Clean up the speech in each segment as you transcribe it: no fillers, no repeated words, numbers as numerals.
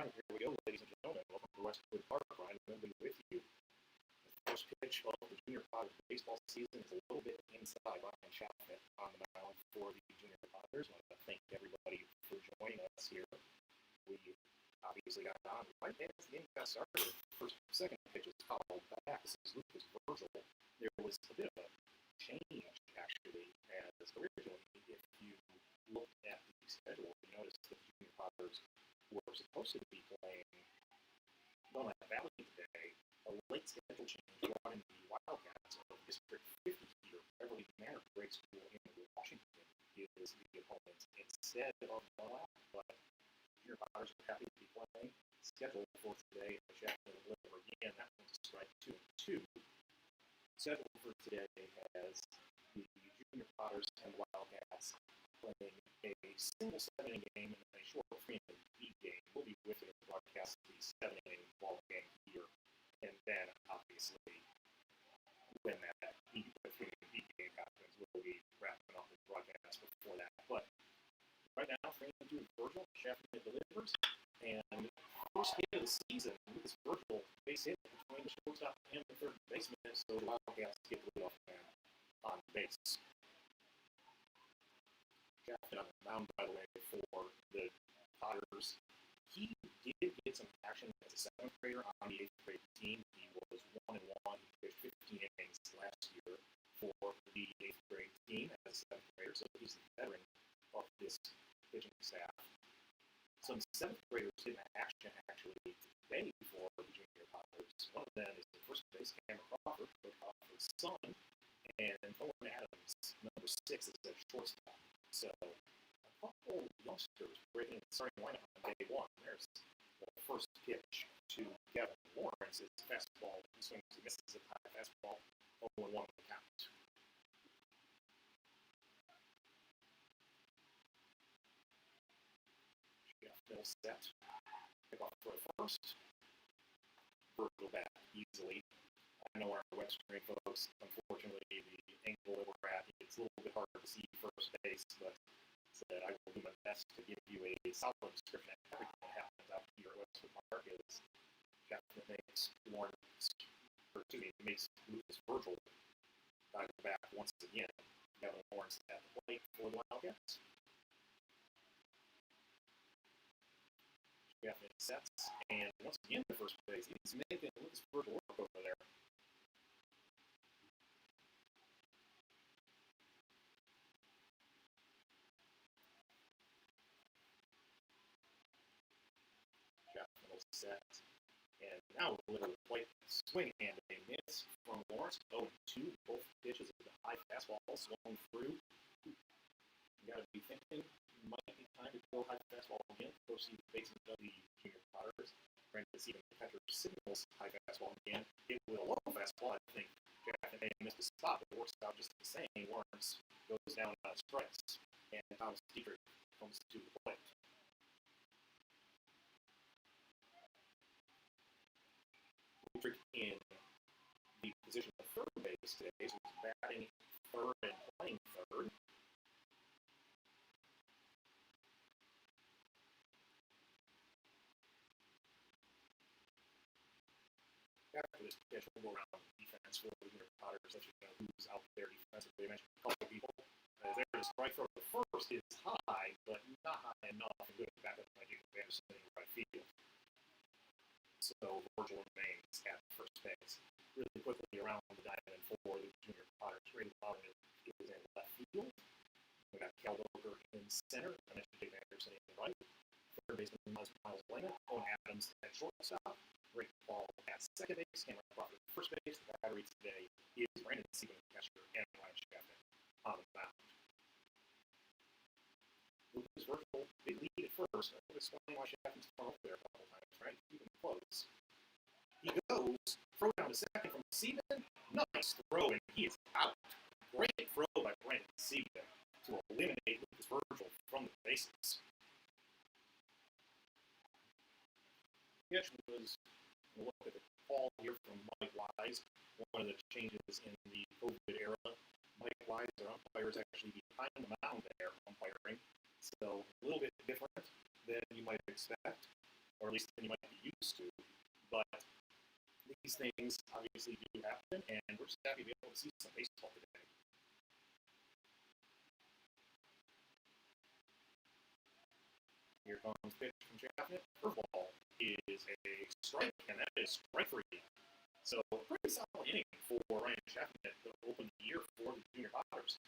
Ryan, here we go, ladies and gentlemen. Welcome to Westwood Park. Ryan will be with you. The first pitch of the Junior Potters baseball season is a little bit inside. Ryan Chapman on the mound for the Junior Potters. I want to thank everybody for joining us here. We obviously got on right as the game got started. Second pitch is fouled back. This is Lucas Virgil. There was a bit of a change, actually, as originally, if you look at the schedule, you notice that the Junior Potters were supposed to be playing Willamette Valley today. A late schedule change brought in the Wildcats of District 50 here. Beverly Manor Grade School in Washington is the opponent instead of Willamette, but Junior Potters are happy to be playing. Schedule for today, Jackson will deliver again. That one's a strike 2-2. Schedule for today has the Junior Potters and Wildcats playing a single 7-inning game and a short 3-inning B game. We'll be with you to broadcast the 7-inning ball game here, and then obviously when that 3-inning B game happens, we'll be wrapping up the broadcast before that. But right now, 3-2 Virgil, Chapman delivers, and first hit of the season, Lucas Virgil base hit between the shortstop and the third baseman, so the Wildcats get the leadoff man on base. Chapman on the mound, by the way, for the Potters. He did get some action as a 7th grader on the 8th grade team. He was 1-1. He pitched 15 innings last year for the 8th grade team as a 7th grader, so he's the veteran of this pitching staff. Some 7th graders in action actually today for the Junior Potters. One of them is the first base, Cameron Crawford, Coach Crawford's son, and Owen Adams, number 6, is at shortstop. So a couple youngsters breaking the starting lineup on day one. There's the first pitch to Kevin Lawrence. It's fastball. He swings, he misses a high fastball. 0-1 on the count. Middle set. Pick off for the first. Virgil back easily. I know our web stream folks, unfortunately, the angle that we're at, it's a little bit hard to see first base, but said I will do my best to give you a solid description of everything that happens out here at Westwood Park. Is Chapman makes makes Lucas Virgil dive back once again. Kevin Lawrence at the plate for the Wildcats. Chapman sets, and once again the first base. He's making Lucas Virgil work over there. Chapman will set, and now we'll deliver the plate swing and a miss from Lawrence. 0-2. Both pitches of the high fastball swung through. You got to be thinking. Might be time to throw high fastball again. Proceed the baseman of the Junior Potters. Granted, even the catcher signals high fastball again. Hit with a low fastball. I think Chapman may have missed a spot, but it works out just the same. Lawrence goes down on strikes, and Thomas Dietrich comes to the plate. Dietrich in the position of third base today, so he's batting third and playing third. After this pitch, we'll go around defense for the Junior Potters, let you know who's out there defensively. I mentioned a couple of people. There's a strike throw. The first is high, but not high enough, and good back up by Jacob Anderson in right field. So Virgil remains at first base. Really quickly around the diamond for the Junior Potters. Ray Loudon is in left field. We got Cal Doker in center. I mentioned Jacob Anderson in right. Third baseman Miles Lehman. Owen Adams at shortstop. Great ball at second base. Cameron Crawford at first base. The battery today is Brandon Seaman, catcher, and Ryan Chapman on the mound. Lucas Virgil, they lead at first. I think it's funny why Chapman's thrown over there a couple times, right? Keep him close. He goes, throw down to second from Seaman. Nice throw, and he is out. Great throw by Brandon Seaman to eliminate Lucas Virgil from the bases. The catch was, we'll look at the call here from Mike Wise, one of the changes in the COVID era. Mike Wise, our umpire, is actually behind the mound there umpiring, so a little bit different than you might expect, or least than you might be used to. But these things obviously do happen, and we're just happy to be able to see some baseball today. Here comes pitch from Chaffin. Curveball is a strike, and that is strike three. So pretty solid inning for Ryan Chaffin to open the year for the Junior Potters.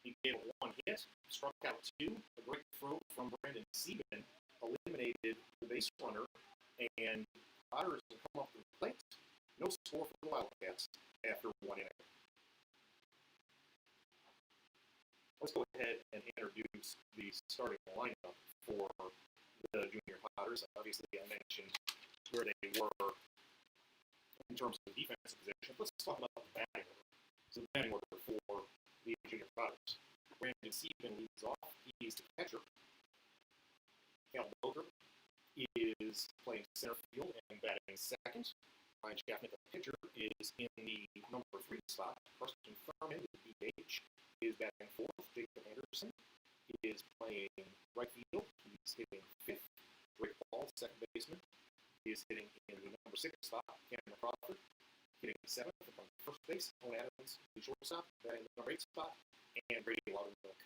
He gave one hit, struck out two, a great throw from Brandon Sieben, eliminated the base runner, and Potters have come up to the plate. No score for the Wildcats after one inning. Let's go ahead and introduce the starting lineup for the Junior Potters. Obviously, I mentioned where they were in terms of defensive position. Let's talk about the batting order. So the batting order for the Junior Potters. Brandon Sieben leads off. He is the catcher. Cal Boker is playing center field and batting second. Ryan Chaffin, the pitcher, is in the number 3 spot. Carson Thurman, the DH, is batting fourth. Jacob Anderson is playing right field. He's hitting fifth. Drake Paul, second baseman, is hitting in the number 6 spot. Cameron Crawford hitting seventh on first base. Owen Adams, the shortstop, batting the number 8 spot. And Brady Loudermilk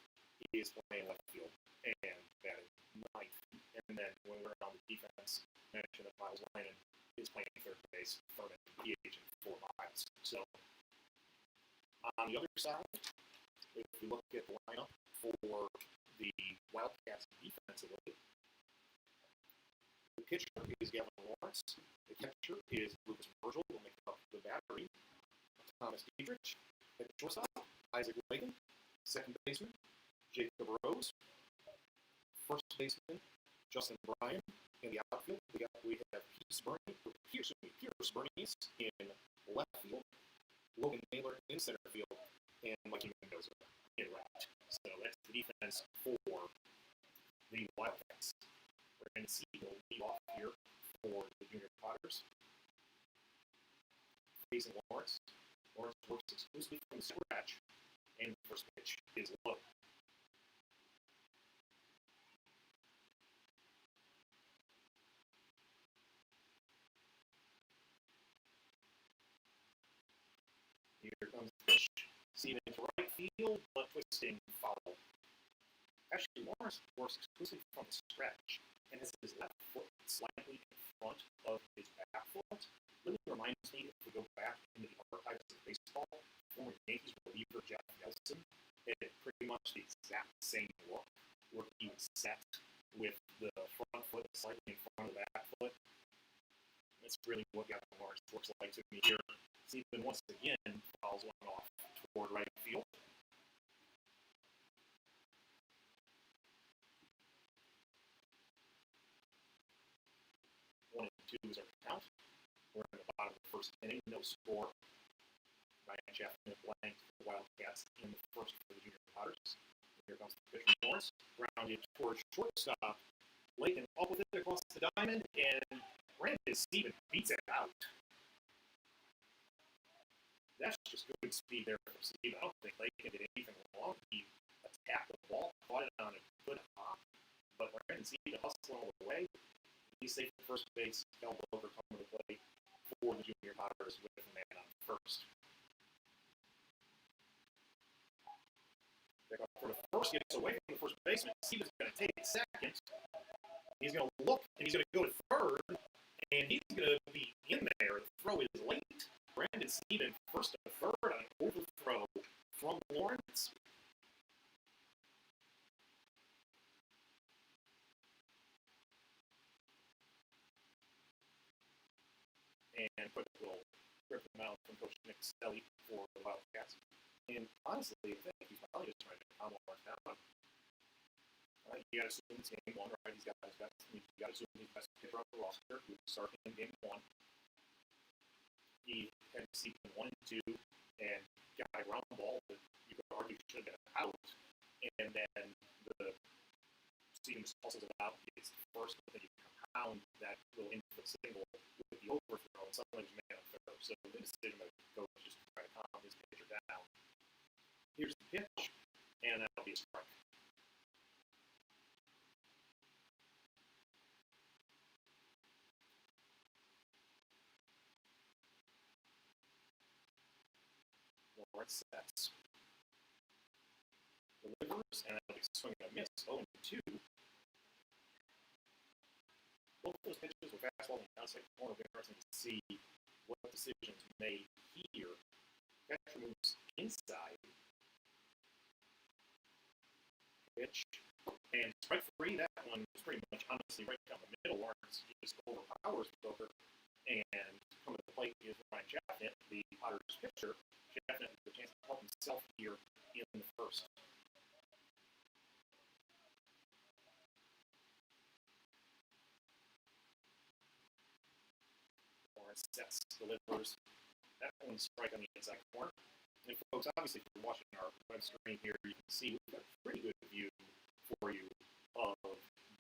is playing left field and batting ninth. And then when we're on the defense, I mentioned that Miles Lennon is playing third base, Thurman, DH, and 4 miles. So on the other side, if we look at the lineup for the Wildcats defensively, the pitcher is Gavin Lawrence. The catcher is Lucas Virgil, who will make up the battery. Thomas Dietrich. At shortstop, Isaac Wagon. Second baseman, Jacob Rose. First baseman, Justin Bryan. In the outfield, we have Pierce Bernice in left field, Logan Naylor in center field, and Mikey Mendoza in right. So that's the defense for the Wildcats. We're going to see the lead off here for the Junior Potters. Facing Lawrence. Lawrence works exclusively from the scratch, and the first pitch is low. Here comes the pitch. Sieben to right field, but twisting foul. Actually, Lawrence works exclusively from the stretch and has his left foot slightly in front of his back foot. Really reminds me, if we go back into the archives of baseball, former Yankees reliever Jeff Nelson had pretty much the exact same look, where he was set with the front foot slightly in front of the back foot. That's really what Gavin Lawrence looks like to me here. Sieben once again fouls one off toward right field. 1-2 is our count. We're in the bottom of the first inning, no score. Ryan Chaffin blank for the Wildcats in the first for the Junior Potters. Here comes the pitch from Lawrence. Grounded towards shortstop. Layton up with it across the diamond, and Brandon Sieben beats it out. That's just good speed there from Sieben. I don't think Layton did anything wrong. He attacked the ball, caught it on a good hop, but Brandon Sieben hustling all the way. He's safe at first base. Cal Boker coming to the plate for the Junior Potters with a man on first. For the first, gets away from the first baseman. Sieben's going to take second. He's going to look, and he's going to go to third, and he's going to be in there. The throw is late. Brandon Sieben first to third on an overthrow from Lawrence. And quick little rip them out from Coach Nick Stelly for the Wildcats. And honestly, I think he's probably just trying to calm Lawrence down. You got to assume it's game one, right? He's got his best. You got to assume he's best pitcher on the roster who started in game one. He had to see 1 and 2 and got a ground ball that you could argue should have been out. And then the Sieben also about gets first, but then you compound that little input single with the overthrow, and suddenly he's man on third. So the decision that goes just to try to calm his pitcher down. Here's the pitch, and that'll be a strike. Potters, and that'll be swing and a miss, 0-2. Both those pitches were fastball and outside corner. It'll be interesting to see what decisions made here. Catcher moves inside. Pitch. And strike three, that one is pretty much honestly right down the middle. Lawrence just overpowers Booker. And coming to the plate is Ryan Chaffnett, the Potters pitcher. Chaffnett has a chance to help himself here in the first. Lawrence sets, delivers. That one strike on the inside corner. And folks, obviously, if you're watching our web stream here, you can see we've got a pretty good view for you of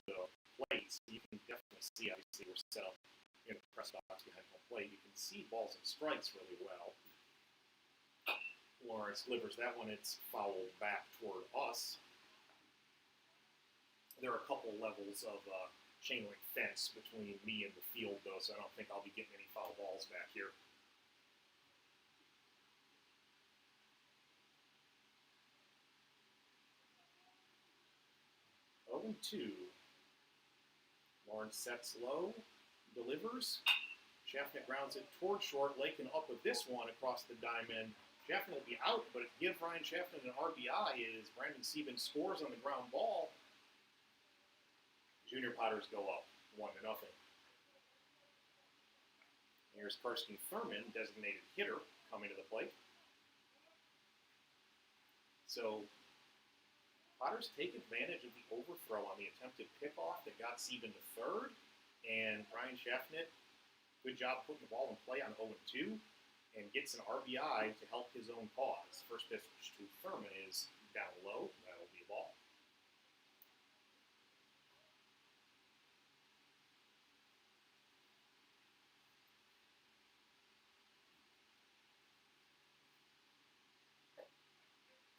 the plates. You can definitely see, obviously, we're set up in the press box behind home plate. You can see balls and strikes really well. Lawrence delivers that one. It's fouled back toward us. There are a couple levels of chain link fence between me and the field, though, so I don't think I'll be getting any foul balls back here. Two. Lawrence sets low, delivers. Chaffnett grounds it toward short. Lakin up with this one across the diamond. Chaffnett will be out, but to give Ryan Chaffnett an RBI is Brandon Sieben scores on the ground ball. Junior Potters go up 1-0. Here's Karsten Thurman, designated hitter, coming to the plate. So Potters take advantage of the overthrow on the attempted pickoff that got Sieben to third, and Ryan Chaffnett, good job putting the ball in play on 0-2, and gets an RBI to help his own cause. First pitch to Thurman is down low. That'll be a ball.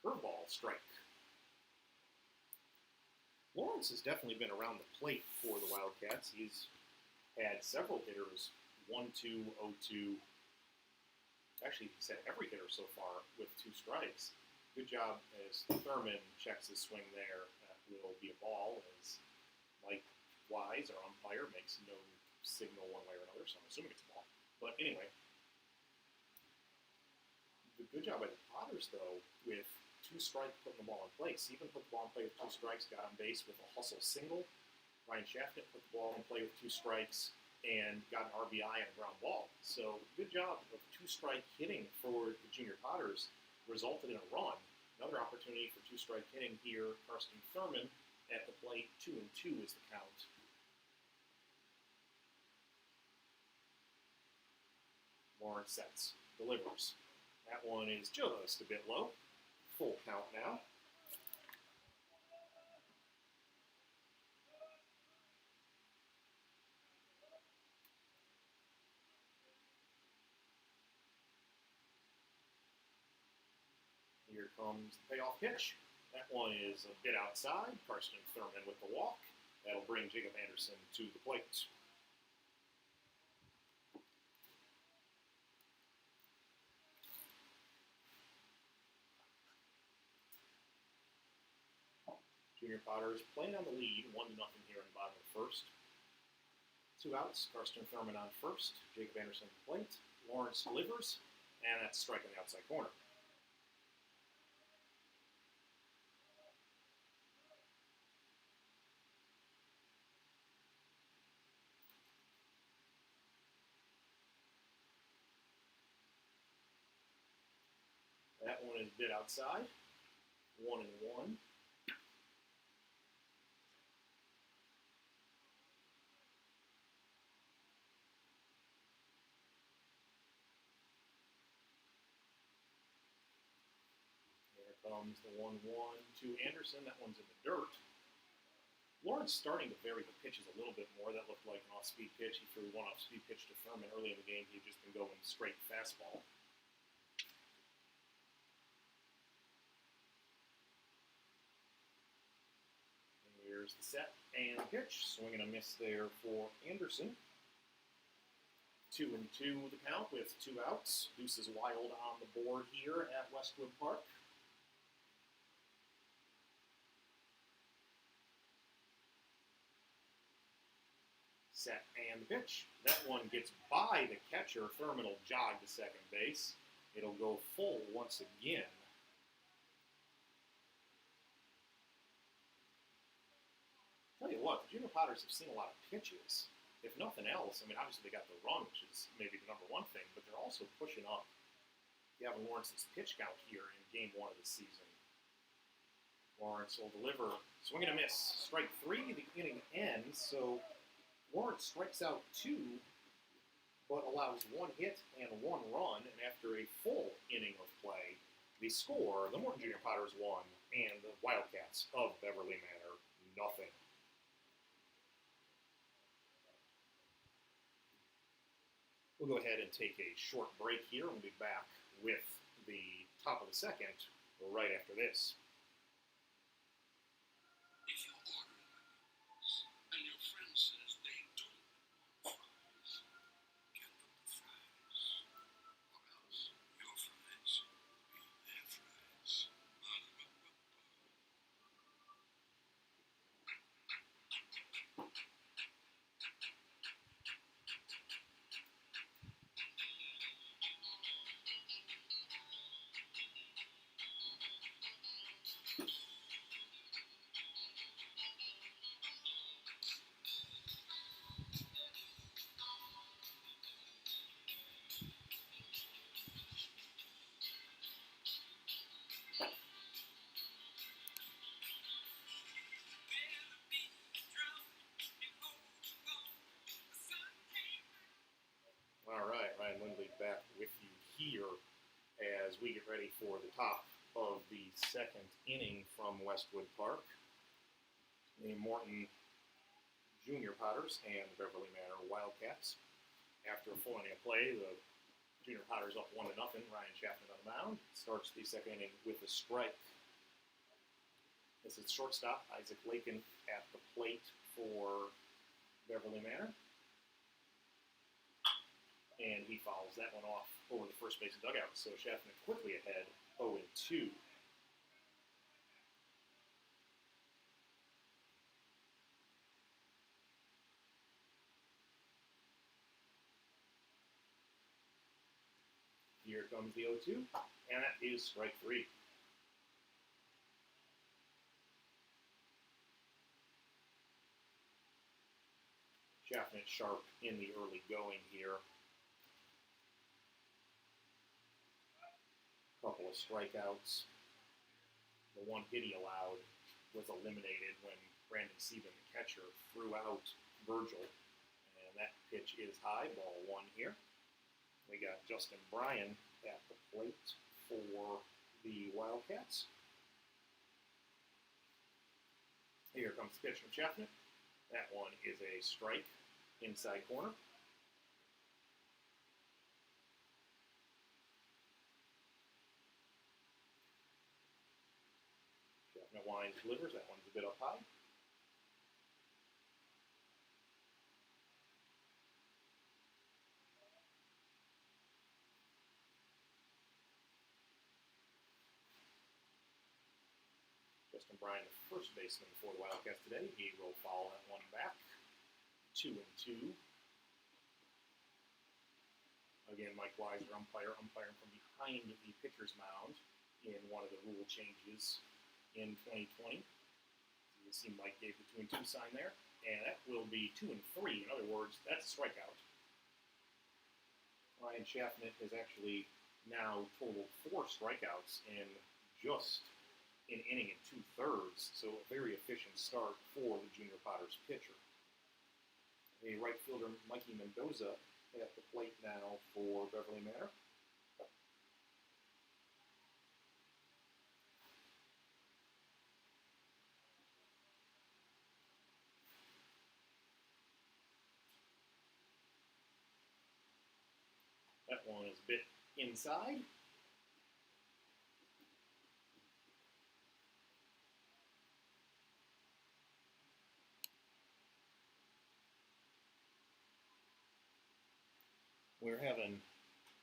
Curveball, strike. Lawrence has definitely been around the plate for the Wildcats. He's had several hitters, 1-2, 0-2. Actually, he's had every hitter so far with 2 strikes. Good job as Thurman checks his swing there. That will be a ball as Mike Wise, our umpire, makes no signal one way or another, so I'm assuming it's a ball. But anyway, the good job by the Potters, though, with 2 strikes putting the ball in place. Even put the ball in play with 2 strikes, got on base with a hustle single. Ryan Chaffnett put the ball in play with 2 strikes and got an RBI and a ground ball. So good job of 2-strike hitting for the Junior Potters resulted in a run. Another opportunity for 2-strike hitting here. Karsten Thurman at the plate. 2-2 is the count. Lawrence sets, delivers. That one is just a bit low. Full count now. Here comes the payoff pitch. That one is a bit outside. Karsten Thurman with the walk. That'll bring Jacob Anderson to the plate. Junior Potters playing on the lead, 1-0 here in the bottom of the first. 2 outs, Karsten Thurman on first, Jacob Anderson at the plate. Lawrence delivers, and that's a strike on the outside corner. That one is a bit outside, 1-1. Comes the 1-1 to Anderson. That one's in the dirt. Lawrence starting to vary the pitches a little bit more. That looked like an off-speed pitch. He threw one off-speed pitch to Thurman early in the game. He had just been going straight fastball. And here's the set and pitch. Swing and a miss there for Anderson. 2-2 the count with 2 outs. Deuces Wild on the board here at Westwood Park. And the pitch, that one gets by the catcher. Thurman will jog to second base. It'll go full once again. Tell you what, the Junior Potters have seen a lot of pitches. If nothing else, I mean, obviously they got the run, which is maybe the number one thing, but they're also pushing up Gavin Lawrence's pitch count here in game 1 of the season. Lawrence will deliver, swing and a miss. Strike 3, the inning ends, so Lawrence strikes out 2, but allows 1 hit and 1 run, and after a full inning of play, the score, the Morton Junior Potters 1, and the Wildcats of Beverly Manor, nothing. We'll go ahead and take a short break here, and we'll be back with the top of the second right after this. If you're ordering McDonald's and your friend says they don't want fries, get them the fries. Or else your fries will be their fries. All right, Ryan Lindley back with you here as we get ready for the top of the second inning from Westwood Park. The Morton Junior Potters and the Beverly Manor Wildcats. After a full inning of play, the Junior Potters up 1-0. Ryan Chapman on the mound starts the second inning with a strike. This is shortstop Isaac Lakin at the plate for Beverly Manor. And he fouls that one off over the first base dugout. So Chapman quickly ahead, 0-2. Here comes the 0-2, and that is strike 3. Chapman sharp in the early going here. Couple of strikeouts. The 1 hit he allowed was eliminated when Brandon Sieben, the catcher, threw out Virgil. And that pitch is high, ball 1 here. We got Justin Bryan at the plate for the Wildcats. Here comes the pitch from Chapman. That one is a strike, inside corner. Chapman winds, delivers. That one's a bit up high. Justin Bryan, the first baseman for the Wildcats today, he will foul that one back. 2-2. Again, Mike Weiser, umpiring from behind the pitcher's mound in one of the rule changes in 2020. So you see Mike gave the 2-2 sign there, and that will be 2-3. In other words, that's a strikeout. Ryan Chapman has actually now totaled 4 strikeouts in just an inning and 2/3, so a very efficient start for the Junior Potters pitcher. The right fielder, Mikey Mendoza, at the plate now for Beverly Manor. That one is a bit inside. We're having,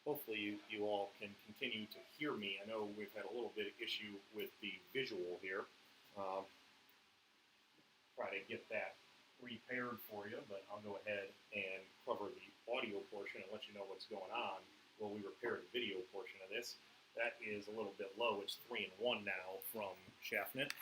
hopefully you all can continue to hear me. I know we've had a little bit of issue with the visual here. Try to get that prepared for you, but I'll go ahead and cover the audio portion and let you know what's going on while we repair the video portion of this. That is a little bit low. It's 3 and 1 now from Schaffnet.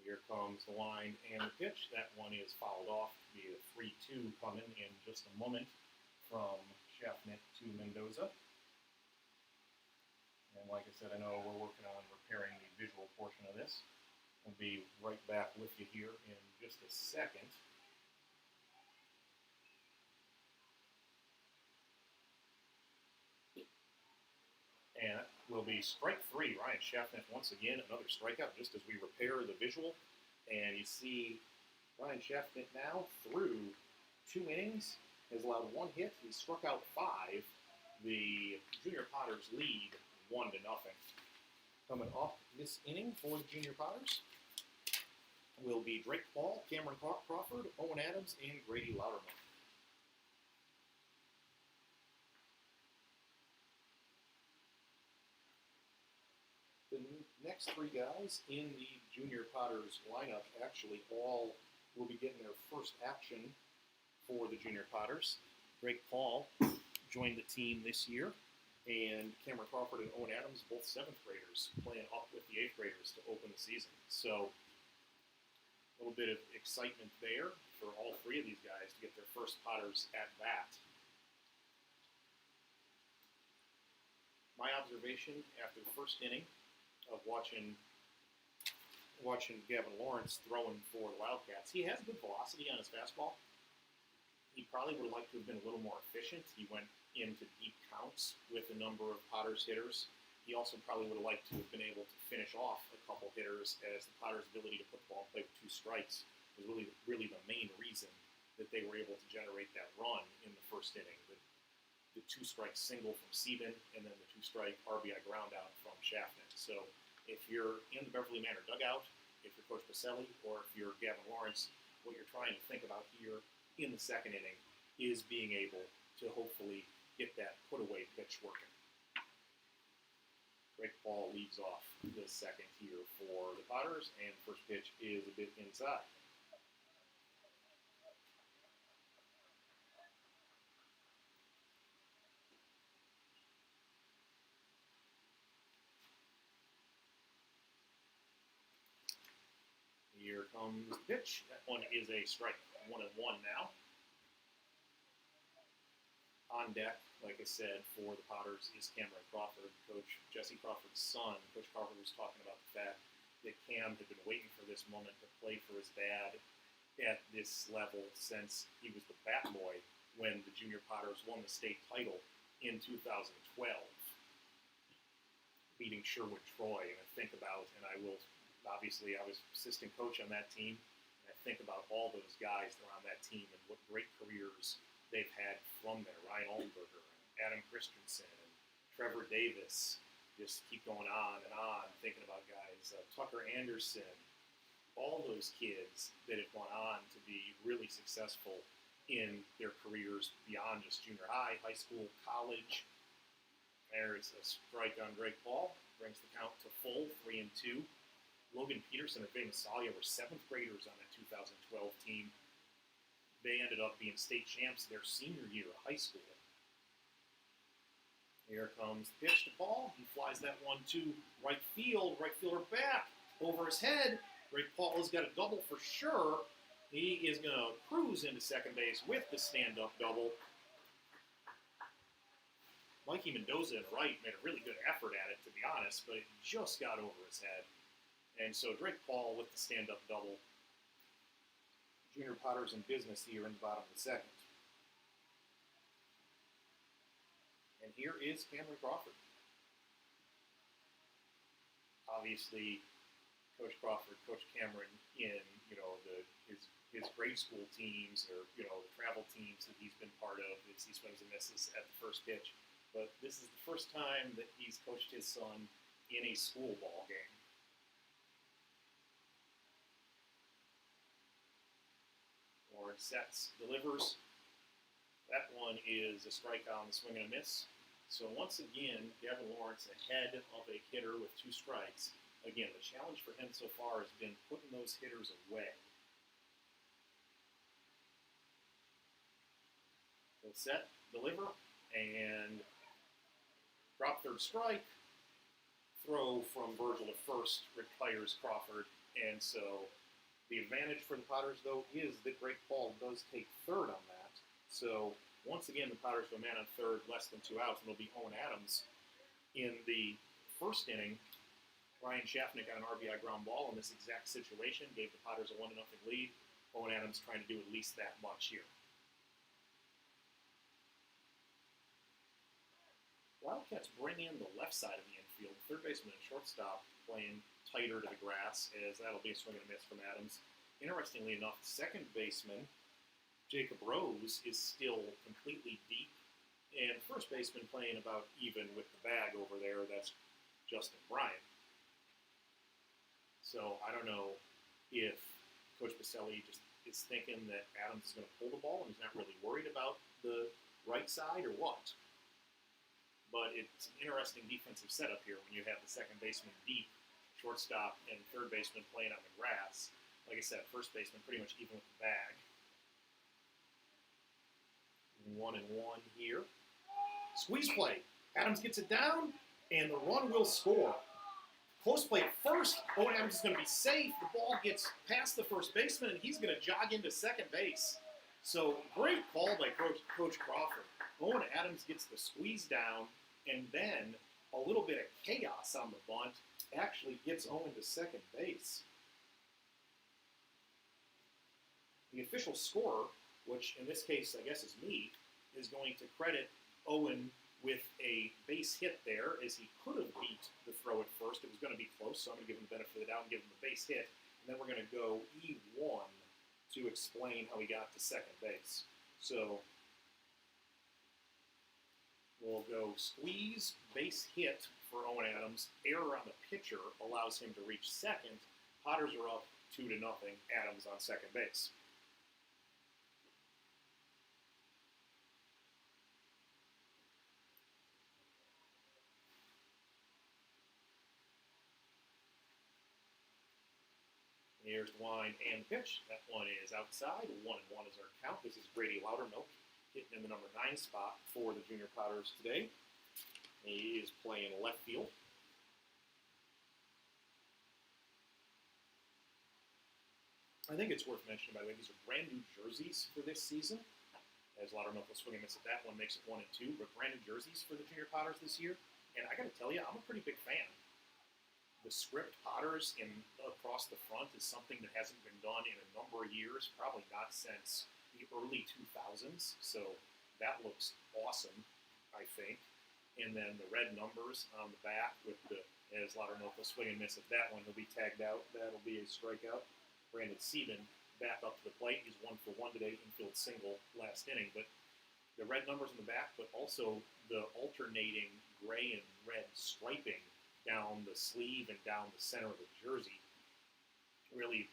Here comes the line and the pitch. That one is fouled off. Be a 3-2 coming in just a moment from Schaffnet to Mendoza. And like I said, I know we're working on repairing the visual portion of this. I'll be right back with you here in just a second. And will be strike 3. Ryan Schaffnet once again, another strikeout just as we repair the visual. And you see Ryan Schaffnet now through 2 innings, has allowed 1 hit. He struck out 5. The Junior Potters lead 1-0. Coming off this inning for the Junior Potters will be Drake Paul, Cameron Crawford, Owen Adams, and Grady Loudermilk. The next 3 guys in the Junior Potters lineup actually all will be getting their first action for the Junior Potters. Drake Paul joined the team this year, and Cameron Crawford and Owen Adams, both 7th graders, playing up with the 8th graders to open the season. So a little bit of excitement there for all 3 of these guys to get their first Potters at bat. My observation after the first inning of watching Gavin Lawrence throwing for the Wildcats, he has good velocity on his fastball. He probably would have liked to have been a little more efficient. He went into deep counts with a number of Potters hitters. He also probably would have liked to have been able to finish off a couple hitters, as the Potters' ability to put the ball in play with 2 strikes was really the main reason that they were able to generate that run in the first inning. The 2-strike single from Sieben, and then the 2-strike RBI ground out from Schaffnet. So if you're in the Beverly Manor dugout, if you're Coach Baselli, or if you're Gavin Lawrence, what you're trying to think about here in the second inning is being able to hopefully get that put-away pitch working. Drake Paul leads off the second here for the Potters, and first pitch is a bit inside. Here comes the pitch. That one is a strike. 1-1 now. On deck, like I said, for the Potters is Cameron Crawford. Coach Jesse Crawford's son. Coach Crawford was talking about the fact that Cam had been waiting for this moment to play for his dad at this level since he was the bat boy when the Junior Potters won the state title in 2012, beating Sherwood Troy. And I think about, and I will, obviously I was assistant coach on that team, and I think about all those guys that are on that team and what great careers they've had from there. Ryan Oldenburger, and Adam Christensen, and Trevor Davis. Just keep going on and on, thinking about guys. Tucker Anderson, all those kids that have gone on to be really successful in their careers beyond just junior high, high school, college. There's a strike on Drake Paul, brings the count to full, 3-2. Logan Peterson and Vay Masalia were 7th graders on that 2012 team. They ended up being state champs their senior year of high school. Here comes the pitch to Paul. He flies that one to right field. Right fielder back over his head. Drake Paul has got a double for sure. He is going to cruise into second base with the stand-up double. Mikey Mendoza in right made a really good effort at it, to be honest, but it just got over his head. And so Drake Paul with the stand-up double. Junior Potters in business here in the bottom of the second. And here is Cameron Crawford. Obviously, Coach Crawford, Coach Cameron in, his grade school teams or, the travel teams that he's been part of. He swings and misses at the first pitch. But this is the first time that he's coached his son in a school ball game. Lawrence sets, delivers. That one is a strike on the swing and a miss. So once again, Gavin Lawrence ahead of a hitter with 2 strikes again, the challenge for him so far has been putting those hitters away. He'll set, deliver, and drop third strike. Throw from Virgil to first retires Crawford, and so the advantage for the Potters, though, is that Greg Paul does take third on that. So once again, the Potters go man on third, less than 2 outs, and it'll be Owen Adams. In the first inning, Ryan Schaffnick got an RBI ground ball in this exact situation, gave the Potters a 1-0 lead. Owen Adams trying to do at least that much here. Wildcats bring in the left side of the infield. Third baseman and shortstop playing tighter to the grass, as that'll be a swing and a miss from Adams. Interestingly enough, second baseman Jacob Rose is still completely deep, and first baseman playing about even with the bag over there. That's Justin Bryant. So I don't know if Coach Baselli just is thinking that Adams is going to pull the ball and he's not really worried about the right side or what. But it's an interesting defensive setup here when you have the second baseman deep, shortstop, and third baseman playing on the grass. Like I said, first baseman pretty much even with the bag. 1-1 here. Squeeze play. Adams gets it down, and the run will score. Close play at first. Owen Adams is going to be safe. The ball gets past the first baseman, and he's going to jog into second base. So great call by Coach Crawford. Owen Adams gets the squeeze down, and then a little bit of chaos on the bunt actually gets Owen to second base. The official scorer, which in this case I guess is me, is going to credit Owen with a base hit there, as he could have beat the throw at first. It was going to be close, so I'm going to give him the benefit of the doubt and give him the base hit. And then we're going to go E1 to explain how he got to second base. So we'll go squeeze, base hit for Owen Adams. Error on the pitcher allows him to reach second. Potters are up 2-0. Adams on second base. Here's the wind and pitch. That one is outside. 1-1 is our count. This is Brady Loudermilk hitting in the number 9 spot for the Junior Potters today. He is playing left field. I think it's worth mentioning, by the way, these are brand new jerseys for this season. As Loudermilk will swing and miss at that one, makes it 1-2. But brand new jerseys for the Junior Potters this year. And I got to tell you, I'm a pretty big fan. The script Potters in across the front is something that hasn't been done in a number of years, probably not since the early 2000s. So that looks awesome, I think. And then the red numbers on the back with the, as Loudermilk will swing and miss at that one, he'll be tagged out. That'll be a strikeout. Brandon Sieben back up to the plate. He's 1-for-1 today, infield single last inning. But the red numbers on the back, but also the alternating gray and red striping down the sleeve and down the center of the jersey, really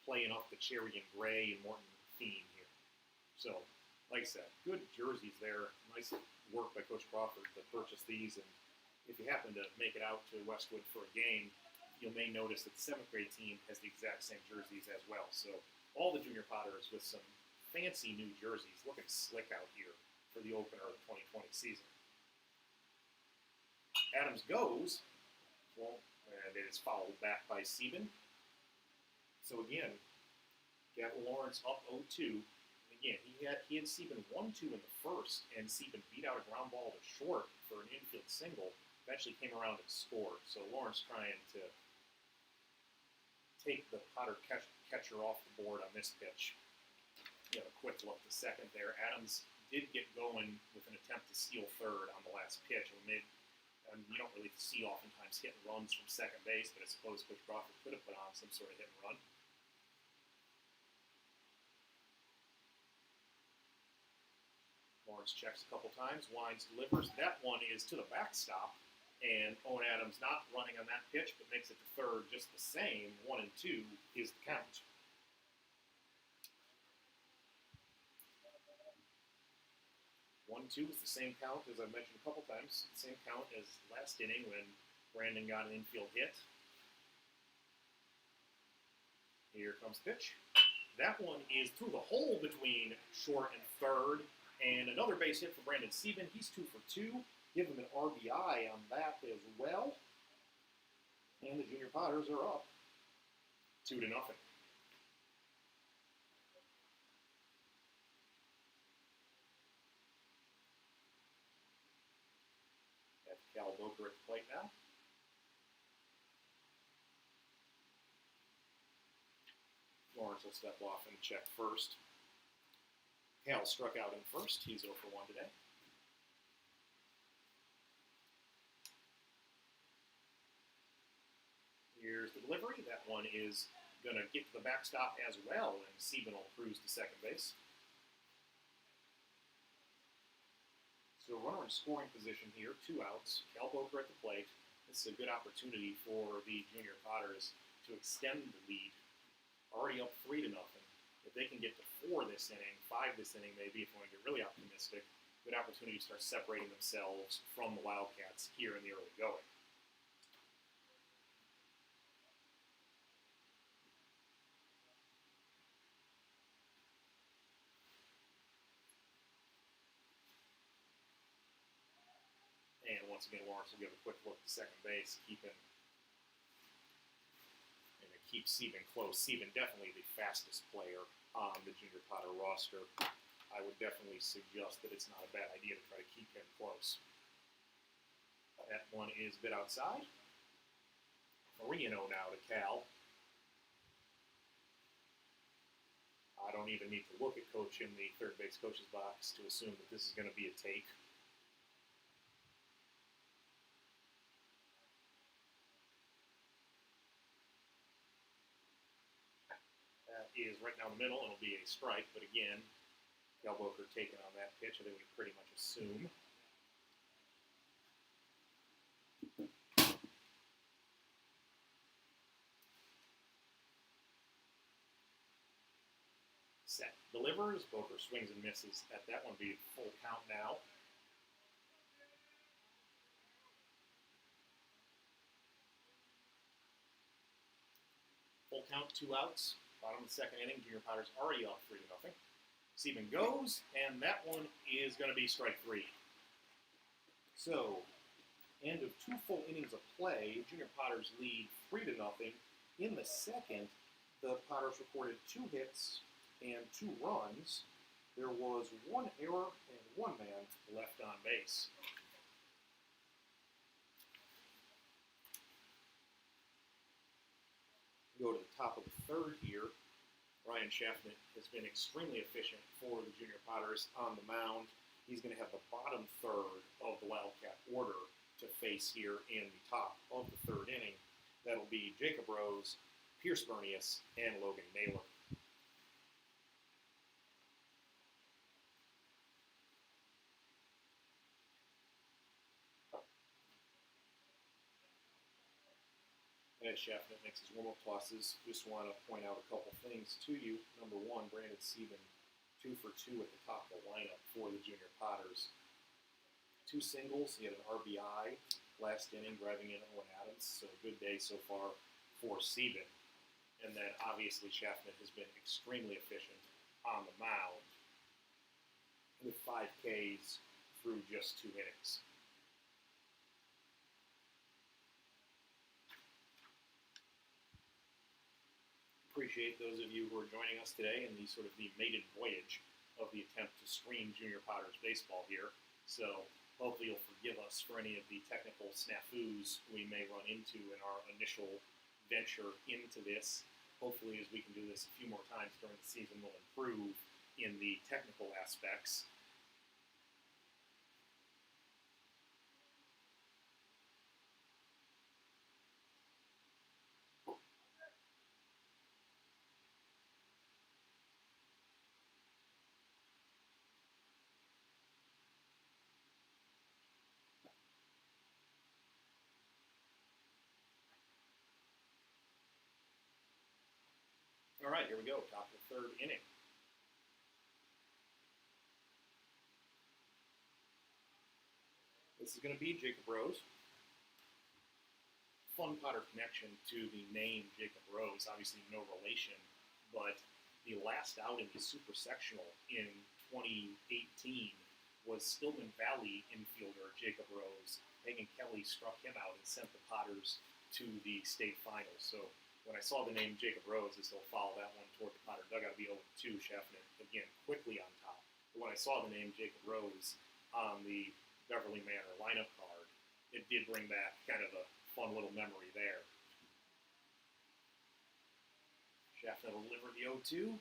playing off the cherry and gray and Morton theme here. So, like I said, good jerseys there. Nice work by Coach Crawford to purchase these. And if you happen to make it out to Westwood for a game, you may notice that the 7th grade team has the exact same jerseys as well. So all the Junior Potters with some fancy new jerseys, looking slick out here for the opener of the 2020 season. Adams goes. Well, and it is fouled back by Sieben. So again, Gavin Lawrence up 0-2. Again, he had Sieben 1-2 in the first, and Sieben beat out a ground ball to short for an infield single. Eventually came around and scored. So Lawrence trying to take the Potter catcher off the board on this pitch. You know, a quick look to second there. Adams did get going with an attempt to steal third on the last pitch. And you don't really see oftentimes hit and runs from second base, but I suppose Coach Crawford could have put on some sort of hit and run. Lawrence checks a couple times, winds, delivers. That one is to the backstop, and Owen Adams not running on that pitch, but makes it to third just the same. 1-2 is the count. One-two is the same count as I mentioned a couple times. Same count as last inning when Brandon got an infield hit. Here comes the pitch. That one is through the hole between short and third. And another base hit for Brandon Sieben. He's 2 for 2. Give him an RBI on that as well. And the Junior Potters are up 2-0. That's Cal Boker at the plate now. Lawrence will step off and check first. Cal struck out in first. He's 0 for 1 today. Here's the delivery. That one is going to get to the backstop as well, and Sieben will cruise to second base. So runner in scoring position here, 2 outs. Cal Boker at the plate. This is a good opportunity for the Junior Potters to extend the lead. Already up 3-0. If they can get to 4 this inning, 5 this inning maybe, if you want to get really optimistic, good opportunity to start separating themselves from the Wildcats here in the early going. And once again, Lawrence will give a quick look to second base, keep Sieben close. Sieben definitely the fastest player on the Junior Potter roster. I would definitely suggest that it's not a bad idea to try to keep him close. That one is a bit outside. Marino now to Cal. I don't even need to look at Coach in the third base coach's box to assume that this is going to be a take. Is right down the middle, and it'll be a strike, but again, Cal Boker taking on that pitch, I think we pretty much assume. Set delivers, Boker swings and misses at that one, be full count now. Full count, 2 outs. Bottom of the second inning, Junior Potters already up 3-0. Sieben goes, and that one is going to be strike 3. So, end of 2 full innings of play, Junior Potters lead 3-0. In the second, the Potters recorded 2 hits and 2 runs. There was 1 error and 1 man left on base. Go to the top of the third here. Ryan Schaffner has been extremely efficient for the Junior Potters on the mound. He's going to have the bottom third of the Wildcat order to face here in the top of the third inning. That'll be Jacob Rose, Pierce Bernius, and Logan Naylor. As Schaffner makes his warm-up tosses, just want to point out a couple things to you. Number 1, Brandon Sieben, 2 for 2 at the top of the lineup for the Junior Potters. 2 singles, he had an RBI last inning, driving in Owen Adams, so a good day so far for Sieben. And then obviously Schaffner has been extremely efficient on the mound with 5 Ks through just 2 innings. Appreciate those of you who are joining us today in the sort of the maiden voyage of the attempt to stream Junior Potters baseball here. So hopefully you'll forgive us for any of the technical snafus we may run into in our initial venture into this. Hopefully as we can do this a few more times during the season, we'll improve in the technical aspects. All right, here we go, top of the third inning. This is going to be Jacob Rose. fun Potter connection to the name Jacob Rose. Obviously, no relation, but the last out in the Super Sectional in 2018 was Stillman Valley infielder Jacob Rose. Hagen Kelly struck him out and sent the Potters to the state finals. So when I saw the name Jacob Rose, as he'll follow that one toward the Potter dugout, be 0-2, Schaffner again quickly on top. But when I saw the name Jacob Rose on the Beverly Manor lineup card, it did bring back kind of a fun little memory there. Schaffner will deliver the 0-2.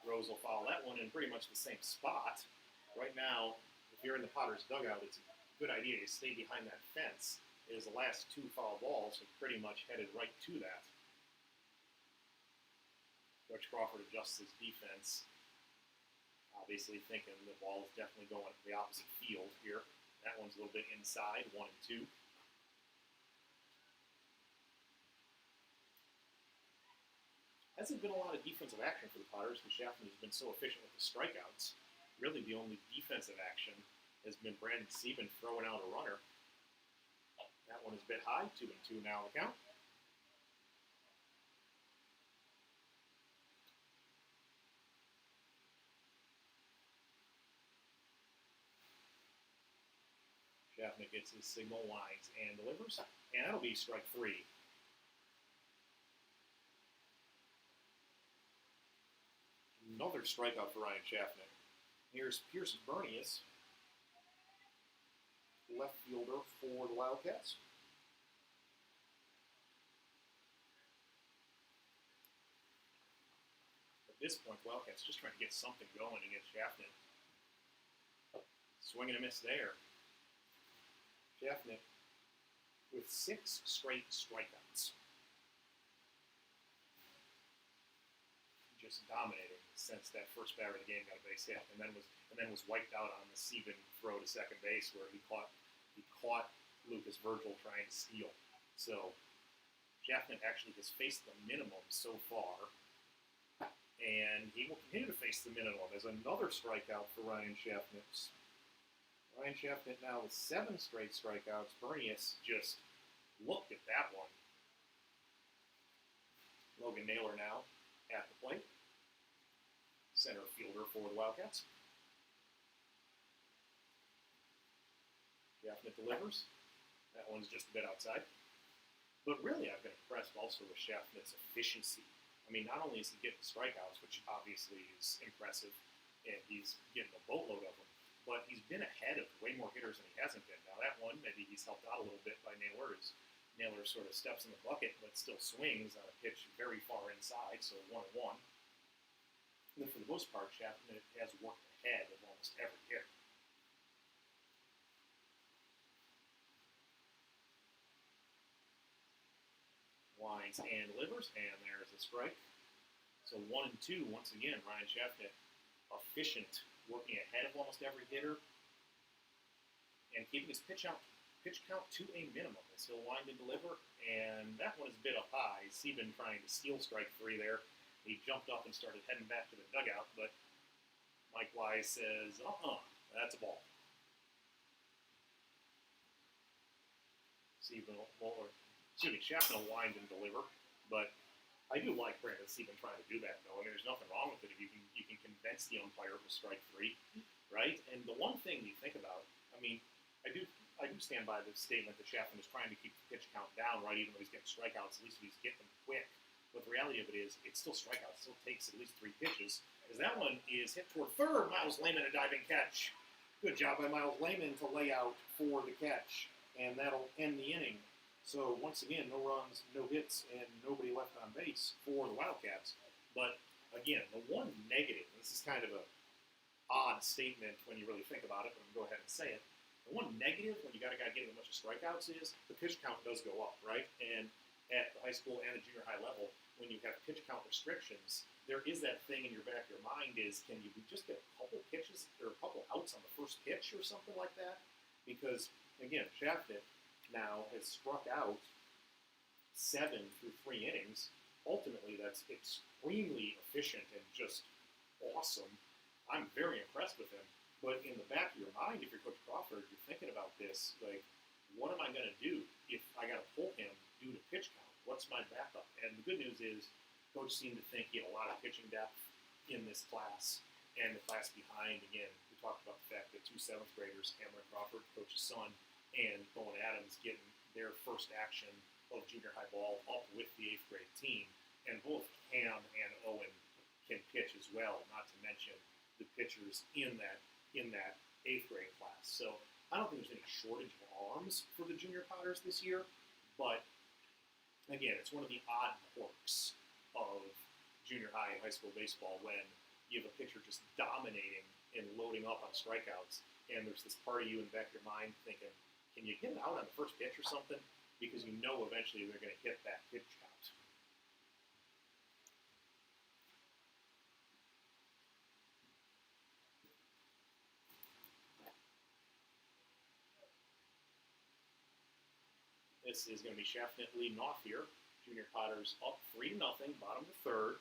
Rose will follow that one in pretty much the same spot. Right now, if you're in the Potters dugout, it's a good idea to stay behind that fence, as the last two foul balls have pretty much headed right to that. Coach Crawford adjusts his defense, obviously thinking the ball is definitely going to the opposite field here. That one's a little bit inside, 1-2. Hasn't been a lot of defensive action for the Potters because Schaffner has been so efficient with the strikeouts. Really, the only defensive action has been Brandon Sieben throwing out a runner. That one is a bit high, 2-2 now the count. Schaffner gets his signal, lines, and delivers. And that'll be strike 3. Another strikeout for Ryan Schaffner. Here's Pearson Bernius, left fielder for the Wildcats. At this point, the Wildcats just trying to get something going against Schaffner. Swing and a miss there. Schaffner with 6 straight strikeouts. Just dominating since that first batter of the game got a base hit, and then was wiped out on the Sieben throw to second base where he caught Lucas Virgil trying to steal. So Schaffner actually has faced the minimum so far, and he will continue to face the minimum. There's another strikeout for Ryan Schaffner. Ryan Schaffner now with 7 straight strikeouts. Bernius just looked at that one. Logan Naylor now at the plate. Center fielder for the Wildcats. Schaffner delivers. That one's just a bit outside. But really, I've been impressed also with Schaffner's efficiency. I mean, not only is he getting strikeouts, which obviously is impressive, and he's getting a boatload of them, but he's been ahead of way more hitters than he hasn't been. Now, that one, maybe he's helped out a little bit by Naylor, as Naylor sort of steps in the bucket, but still swings on a pitch very far inside, so 1-1. And then for the most part, Schaffner has worked ahead of almost every hitter. Lines and delivers, and there's a strike. So 1-2, once again, Ryan Schaffner efficient, working ahead of almost every hitter, and keeping his pitch count to a minimum as he'll wind and deliver. And that one is a bit up high. Sieben trying to steal strike 3 there. He jumped up and started heading back to the dugout, but Mike Wise says, that's a ball. Schaffner will wind and deliver, but I do like Brandon Sieben trying to do that, though. I mean, there's nothing wrong with it if you can convince the umpire with strike 3, right? And the one thing you think about, I mean, I do stand by the statement that Schaffner is trying to keep the pitch count down, right? Even though he's getting strikeouts, at least he's getting them quick. But the reality of it is, it's still strikeouts. It still takes at least 3 pitches. As that one is hit toward third, Miles Lehman, a diving catch. Good job by Miles Lehman to lay out for the catch. And that'll end the inning. So once again, no runs, no hits, and nobody left on base for the Wildcats. But again, the one negative, and this is kind of an odd statement when you really think about it, but I'm going to go ahead and say it. The one negative when you got a guy getting a bunch of strikeouts is the pitch count does go up, right? And at the high school and the junior high level, when you have pitch count restrictions, there is that thing in your back of your mind is, can you just get a couple pitches or a couple outs on the first pitch or something like that? Because, again, Schaffner now has struck out 7 through 3 innings. Ultimately, that's extremely efficient and just awesome. I'm very impressed with him. But in the back of your mind, if you're Coach Crawford, you're thinking about this, like, what am I going to do if I got to pull him due to pitch count? What's my backup? And the good news is, coach seemed to think he had a lot of pitching depth in this class. And the class behind, again, we talked about the fact that 2 7th graders, Cameron Crawford, coach's son, and Owen Adams getting their first action of junior high ball up with the 8th grade team. And both Cam and Owen can pitch as well, not to mention the pitchers in that 8th grade class. So I don't think there's any shortage of arms for the junior Potters this year, but again, it's one of the odd quirks of junior high and high school baseball when you have a pitcher just dominating and loading up on strikeouts, and there's this part of you in the back of your mind thinking, can you get it out on the first pitch or something? Because you know eventually they're going to hit that pitch count. This is going to be Schaffnet leading off here. Junior Potters up 3-0, bottom of the third.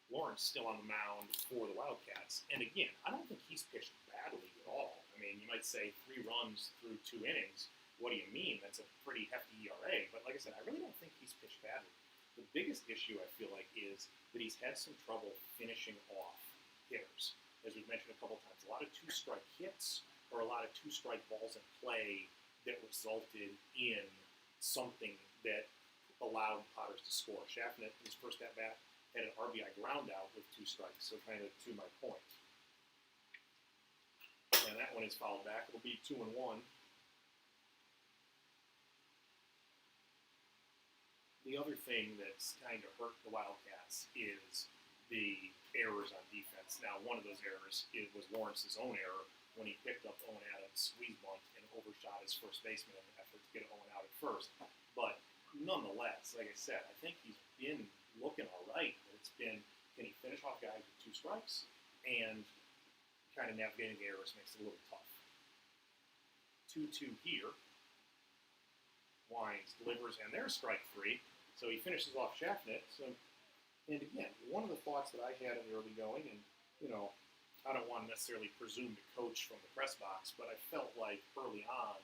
Lawrence still on the mound for the Wildcats. And again, I don't think he's pitched badly at all. I mean, you might say 3 runs through 2 innings. What do you mean? That's a pretty hefty ERA. But like I said, I really don't think he's pitched badly. The biggest issue, I feel like, is that he's had some trouble finishing off hitters. As we've mentioned a couple times, a lot of 2-strike hits or a lot of 2-strike balls in play that resulted in something that allowed Potters to score. Schaffnet, his first at-bat, had an RBI ground out with 2 strikes, so kind of to my point. And that one is fouled back. It'll be 2-1. The other thing that's kind of hurt the Wildcats is the errors on defense. Now, one of those errors was Lawrence's own error when he picked up Owen Adams' squeeze bunt and overshot his first baseman in an effort to get Owen out at first. But nonetheless, like I said, I think he's been looking all right. But it's been, can he finish off guys with 2 strikes? And kind of navigating the errors makes it a little tough. 2-2 here. Wines delivers, and there's strike 3. So he finishes off Schaffnet. And again, one of the thoughts that I had in the early going, and I don't want to necessarily presume to coach from the press box, but I felt like early on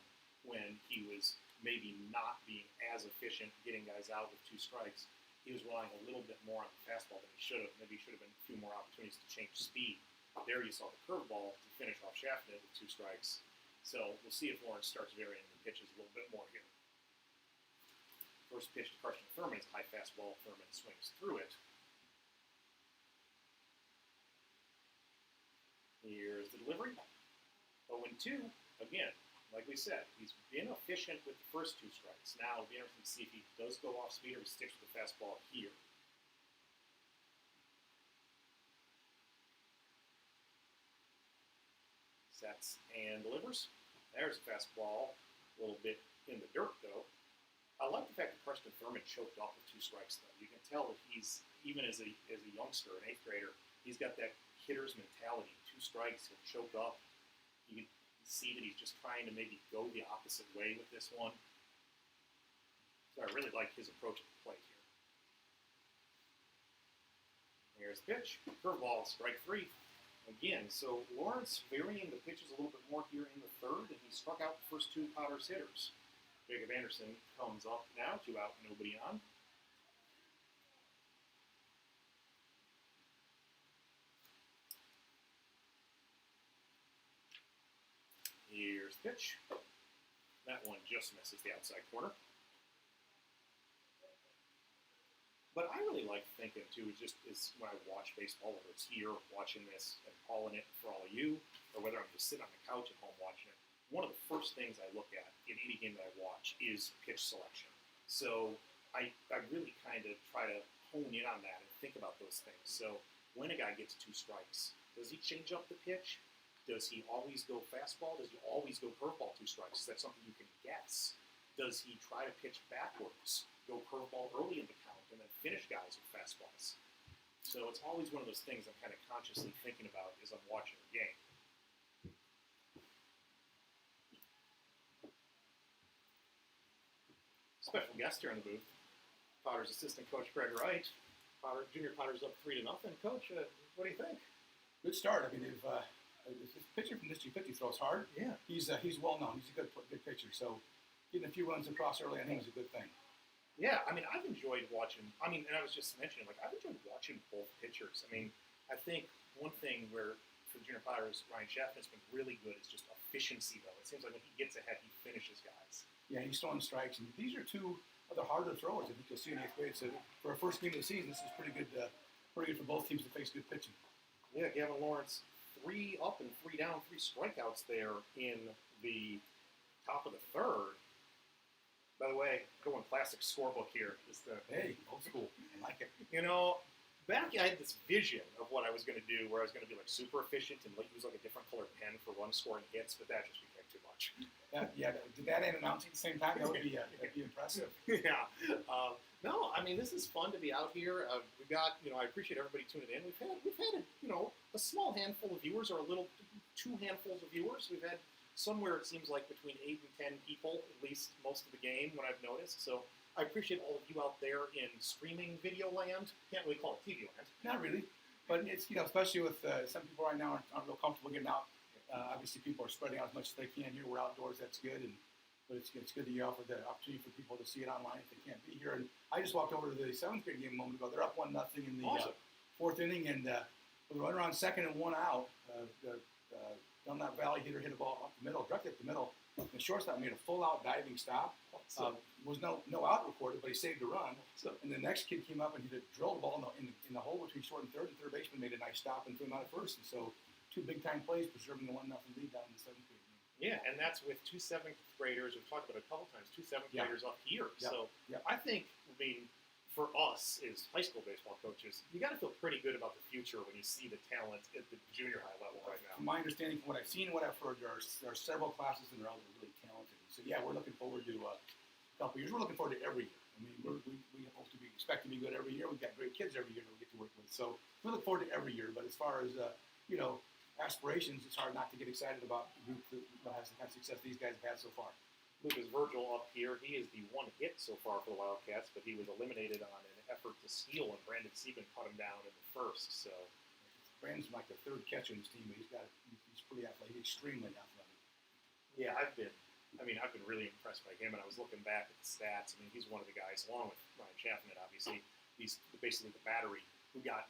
when he was maybe not being as efficient getting guys out with 2 strikes, he was relying a little bit more on the fastball than he should have. Maybe he should have been a few more opportunities to change speed. There you saw the curveball to finish off Schaffnet with 2 strikes. So we'll see if Lawrence starts varying the pitches a little bit more here. First pitch to Carson Thurman is a high fastball. Thurman swings through it. Here's the delivery. 0-2. Again, like we said, he's been efficient with the first 2 strikes. Now, it'll be interesting to see if he does go off speed or he sticks with the fastball here. Sets and delivers. There's a fastball. A little bit in the dirt, though. I like the fact that Preston Thurman choked off with 2 strikes, though. You can tell that he's, even as a youngster, an 8th grader, he's got that hitter's mentality. 2 strikes, he'll choke up. You can see that he's just trying to maybe go the opposite way with this one. So I really like his approach to the plate here. Here's the pitch. Curveball, strike 3. Again, so Lawrence varying the pitches a little bit more here in the third, and he struck out the first 2 Potters hitters. Jacob Anderson comes up now, 2 out, nobody on. Here's the pitch. That one just misses the outside corner. But I really like thinking, too, is when I watch baseball, whether it's here, watching this, and calling it for all of you, or whether I'm just sitting on the couch at home watching it, one of the first things I look at in any game that I watch is pitch selection. So I really kind of try to hone in on that and think about those things. So when a guy gets 2 strikes, does he change up the pitch? Does he always go fastball? Does he always go curveball 2 strikes? Is that something you can guess? Does he try to pitch backwards, go curveball early in the count, and then finish guys with fastballs? So it's always one of those things I'm kind of consciously thinking about as I'm watching the game. Special guest here in the booth, Potter's assistant coach Greg Wright. Junior Potter's up 3-0. Coach, what do you think? good start. I mean, this pitcher from District 50 throws hard. Yeah. He's well known. He's a good pitcher. So getting a few runs across early, I think, is a good thing. Yeah, I mean, I've enjoyed watching. I mean, and I was just mentioning, like, I've enjoyed watching both pitchers. I mean, I think one thing where for the Junior Potters, Ryan Schaffner's been really good is just efficiency, though. It seems like when he gets ahead, he finishes guys. Yeah, he's throwing strikes, and these are two of the harder throwers. I think you'll see in the 8th grade. So for a first game of the season, this is pretty good for both teams to face good pitching. Yeah, Gavin Lawrence, 3 up and 3 down, 3 strikeouts there in the top of the 3rd. By the way, going classic scorebook here. Hey, old school. I like it. You know, back I had this vision of what I was going to do, where I was going to be like super efficient and like use like a different colored pen for run scoring hits, but that just became too much. Did that and announcing at the same time? That would be that'd be impressive. Yeah. No, I mean, this is fun to be out here. We got, I appreciate everybody tuning in. We've had a small handful of viewers, or 2 handfuls of viewers. We've had somewhere, it seems like, between 8 and 10 people, at least most of the game, what I've noticed. So I appreciate all of you out there in streaming video land. Can't really call it TV land. Not really, but it's, especially with some people right now aren't real comfortable getting out. Obviously, people are spreading out as much as they can here. We're outdoors, that's good, but it's good that you offer the opportunity for people to see it online if they can't be here. And I just walked over to the 7th grade game a moment ago. They're up 1-0 in the Awesome. 4th inning, and with a runner on second and 1 out, down that valley hitter hit a ball up the middle, directly up the middle. The shortstop made a full-out diving stop. Was no out recorded, but he saved a run. And the next kid came up and he drilled the ball in the hole between short and third. And third baseman made a nice stop and threw him out at first. And so 2 big-time plays preserving the 1-0 lead down in the 7th grade game. Yeah, and that's with 2 7th graders. We've talked about it a couple times. 2 7th Yeah. graders up here. Yeah. So Yeah. I think, for us as high school baseball coaches, you got to feel pretty good about the future when you see the talent at the junior high level right now. From my understanding, from what I've seen and what I've heard, there are several classes that are out there really talented. So yeah, we're looking forward to a couple years. We're looking forward to every year. I mean, we hope to expect to be good every year. We've got great kids every year that we get to work with. So we look forward to every year. But as far as aspirations, it's hard not to get excited about the group that has the kind of success these guys have had so far. Lucas Virgil up here. He is the 1 hit so far for the Wildcats, but he was eliminated on an effort to steal, and Brandon Sieben cut him down in the 1st. So Brandon's like the 3rd catcher in this team, but he's pretty athletic. He's extremely athletic. yeah, I've been really impressed by him, and I was looking back at the stats. I mean, he's one of the guys, along with Ryan Chaffin, obviously, he's basically the battery who got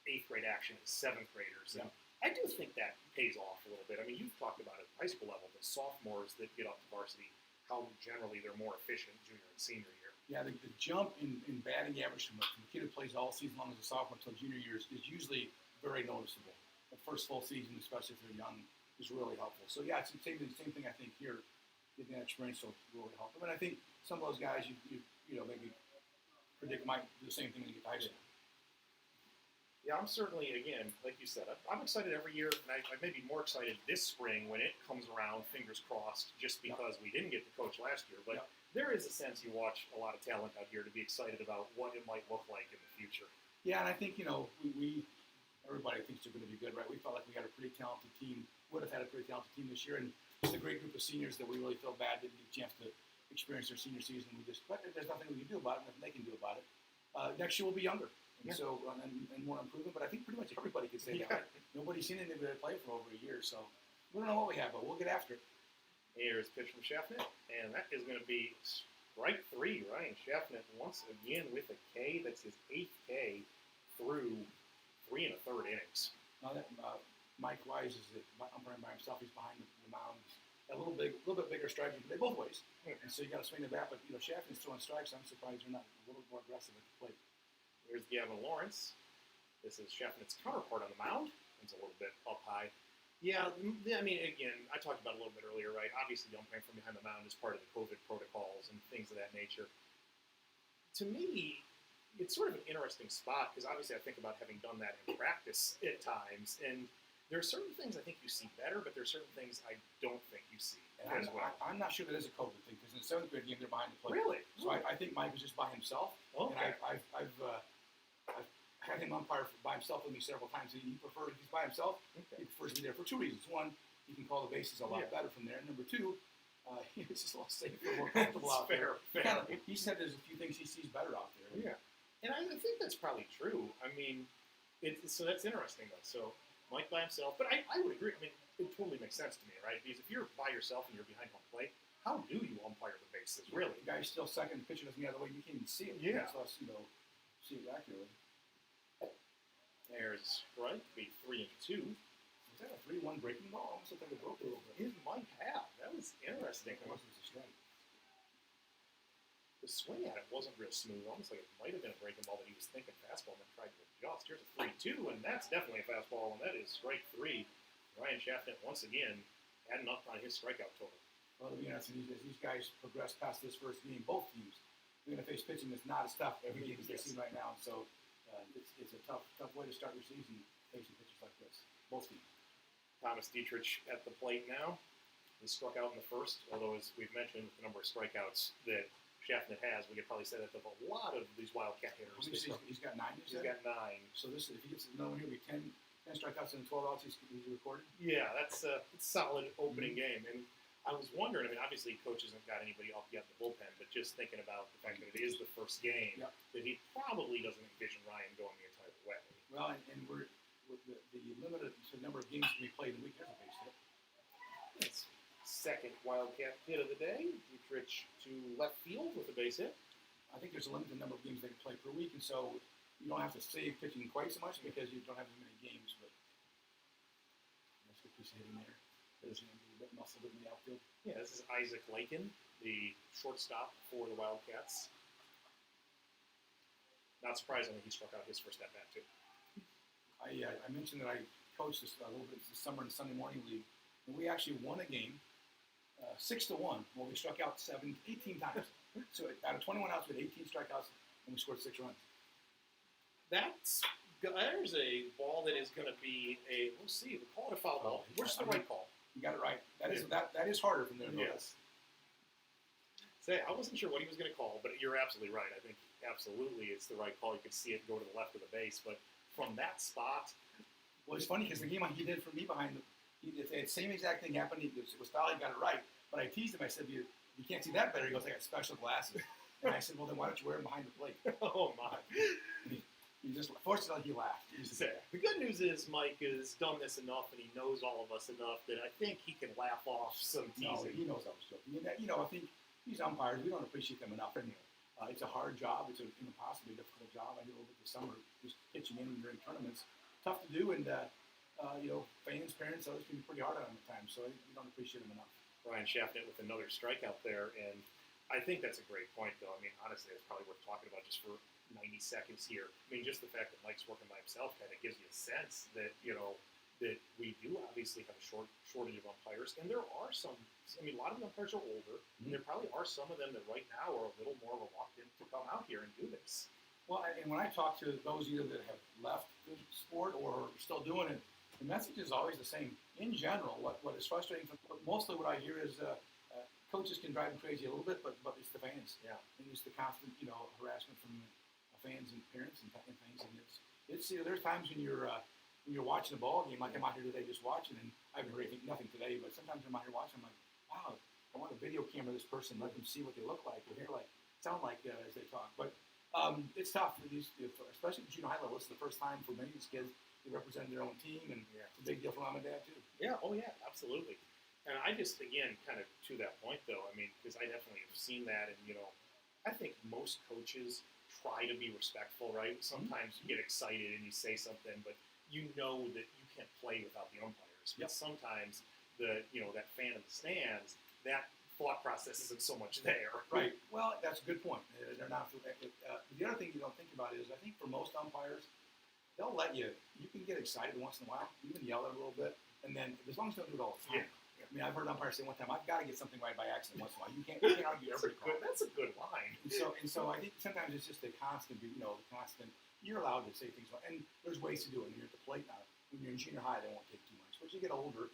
8th grade action as 7th graders. And I do think that pays off a little bit. I mean, you've talked about it at high school level, the sophomores that get up to varsity, how generally they're more efficient junior and senior year. Yeah, the jump in batting average from a kid who plays all season long as a sophomore until junior year is usually very noticeable. The first full season, especially if they're young, is really helpful. So yeah, it's the same thing I think here. Getting that experience will really help them. And I think some of those guys you maybe predict might do the same thing when you get to high school. Yeah, I'm certainly, again, like you said, I'm excited every year, and I may be more excited this spring when it comes around, fingers crossed, just because we didn't get to coach last year. But there is a sense you watch a lot of talent out here to be excited about what it might look like in the future. Yeah, and I think, everybody thinks they're going to be good, right? We felt like we had a pretty talented team, would have had a pretty talented team this year, and just a great group of seniors that we really feel bad didn't get a chance to experience their senior season. But there's nothing we can do about it, nothing they can do about it. Next year we'll be younger. And so, and more improvement, but I think pretty much everybody could say that. Right? Nobody's seen anybody play for over a year, so we don't know what we have, but we'll get after it. Here's pitch from Schaffnet, and that is going to be strike 3. Ryan Schaffnet once again with a K. That's his 8th K through 3 1/3 innings. Now that Mike Wise is umpiring by himself, he's behind the mound. A little bit bigger strike, they both ways, and so you got to swing the bat. But Schaffnet's throwing strikes. I'm surprised they're not a little more aggressive at the plate. Here's Gavin Lawrence. This is Schaffnet's counterpart on the mound. It's a little bit up high. Yeah, I mean, again, I talked about it a little bit earlier, right? Obviously, umpiring from behind the mound is part of the COVID protocols and things of that nature. To me, it's sort of an interesting spot because obviously I think about having done that in practice at times, and there are certain things I think you see better, but there are certain things I don't think you see as well. I'm not sure that is a COVID thing because in the 7th grade game they're behind the plate. Really? So I think Mike was just by himself. Okay. And I've had him umpire by himself with me several times. He's by himself. Okay. He prefers to be there for 2 reasons. One, he can call the bases a lot better from there. And number 2, it's just a lot safer, more comfortable out there. Fair. He said there's a few things he sees better out there. Yeah. And I think that's probably true. I mean, so that's interesting though. So Mike by himself. But I would agree. I mean, it totally makes sense to me, right? Because if you're by yourself and you're behind home plate, how do you umpire the bases, really? The guy's still second, the pitcher doesn't get out of the way, you can't even see it. Yeah. So us, see it accurately. There's right, be 3-2. Was that a 3-1 breaking ball? Almost looked like it broke a little bit. It might have. That was interesting. It wasn't a strike. The swing at it wasn't real smooth. Almost like it might have been a breaking ball that he was thinking fastball and then tried to adjust. Here's a 3-2, and that's definitely a fastball, and that is strike 3. Ryan Shafton once again adding up on his strikeout total. Well, to be honest, as these guys progress past this first game, both teams, they're going to face pitching that's not as tough every game as they're seeing right now. So it's a tough way to start your season facing pitchers like this. Both teams. Thomas Dietrich at the plate now. He struck out in the first, although as we've mentioned, the number of strikeouts that Shafton has, we could probably say that of a lot of these Wildcat hitters. He's got 9. He's got 9. So this, if he gets another one here, it'll be 10 strikeouts and 12 outs. He's recorded. Yeah, that's a solid opening game. And I was wondering, I mean, obviously coach hasn't got anybody up yet in the bullpen, but just thinking about the fact that it is the first game, that he probably doesn't envision Ryan going the entire way. Well, and we're with the limited number of games to be played in the week. There's a base hit. It's second Wildcat hit of the day. Dietrich to left field with a base hit. I think there's a limited number of games they can play per week, and so you don't have to save pitching quite so much because you don't have as many games. But that's what he's hitting there. There's a bit muscled in the outfield. Yeah, this is Isaac Lakin, the shortstop for the Wildcats. Not surprisingly, he struck out his first at bat too. I mentioned that I coached this a little bit this summer in the Sunday morning league, and we actually won a game 6-1. Well, we struck out 18 times. So out of 21 outs, we had 18 strikeouts, and we scored 6 runs. There's a ball that is going to be we'll see, we call it a foul ball. Where's the right call? You got it right. That is harder from there. Yes. Say, I wasn't sure what he was going to call, but you're absolutely right. I think absolutely it's the right call. You could see it go to the left of the base, but from that spot. Well, it's funny because the game he did for me behind the same exact thing happened. It was foul. He got it right, but I teased him. I said, "You can't see that better." He goes, "I got special glasses," and I said, "Well, then why don't you wear them behind the plate?" Oh my! He just fortunately he laughed. The good news is Mike has done this enough, and he knows all of us enough that I think he can laugh off some teasing. No, he knows I was joking. I think these umpires, we don't appreciate them enough. And it's a hard job. It's an impossibly difficult job. I did a little bit this summer, just pitching in during tournaments. Tough to do, and fans, parents, others can be pretty hard on them at times. So we don't appreciate them enough. Ryan Shafton with another strikeout there, and I think that's a great point, though. I mean, honestly, it's probably worth talking about just for 90 seconds here. I mean, just the fact that Mike's working by himself kind of gives you a sense that, that we do obviously have a shortage of umpires. And there are some, a lot of the umpires are older, and there probably are some of them that right now are a little more reluctant to come out here and do this. Well, and when I talk to those either that have left the sport or are still doing it, the message is always the same. In general, what is frustrating, mostly what I hear is coaches can drive them crazy a little bit, but it's the fans. Yeah. And it's the constant, harassment from fans and parents and things. And it's there's times when you're watching a ball game, like I'm out here today just watching, and I haven't heard nothing today, but sometimes I'm out here watching, I'm like, wow, I want to video camera this person, let them see what they look like, or hear sound like as they talk. But it's tough for these, especially at the junior high level. It's the first time for many of these kids they represent their own team, and it's a big deal for mom and dad too. Yeah, oh yeah, absolutely. And I just, again, kind of to that point though, because I definitely have seen that, and I think most coaches try to be respectful, right? Sometimes you get excited and you say something, but you know that you can't play without the umpires. But sometimes that fan in the stands, that thought process isn't so much there. Right. Well, that's a good point. They're not. The other thing you don't think about is I think for most umpires, they'll let you can get excited once in a while, even yell at a little bit, and then as long as you don't do it all the time. Yeah. I've heard umpires say one time, "I've got to get something right by accident once in a while." You can't argue every call. That's a good line. And so I think sometimes it's just the constant. You're allowed to say things, and there's ways to do it. When you're at the plate now, when you're in junior high, they won't take too much. But you get older,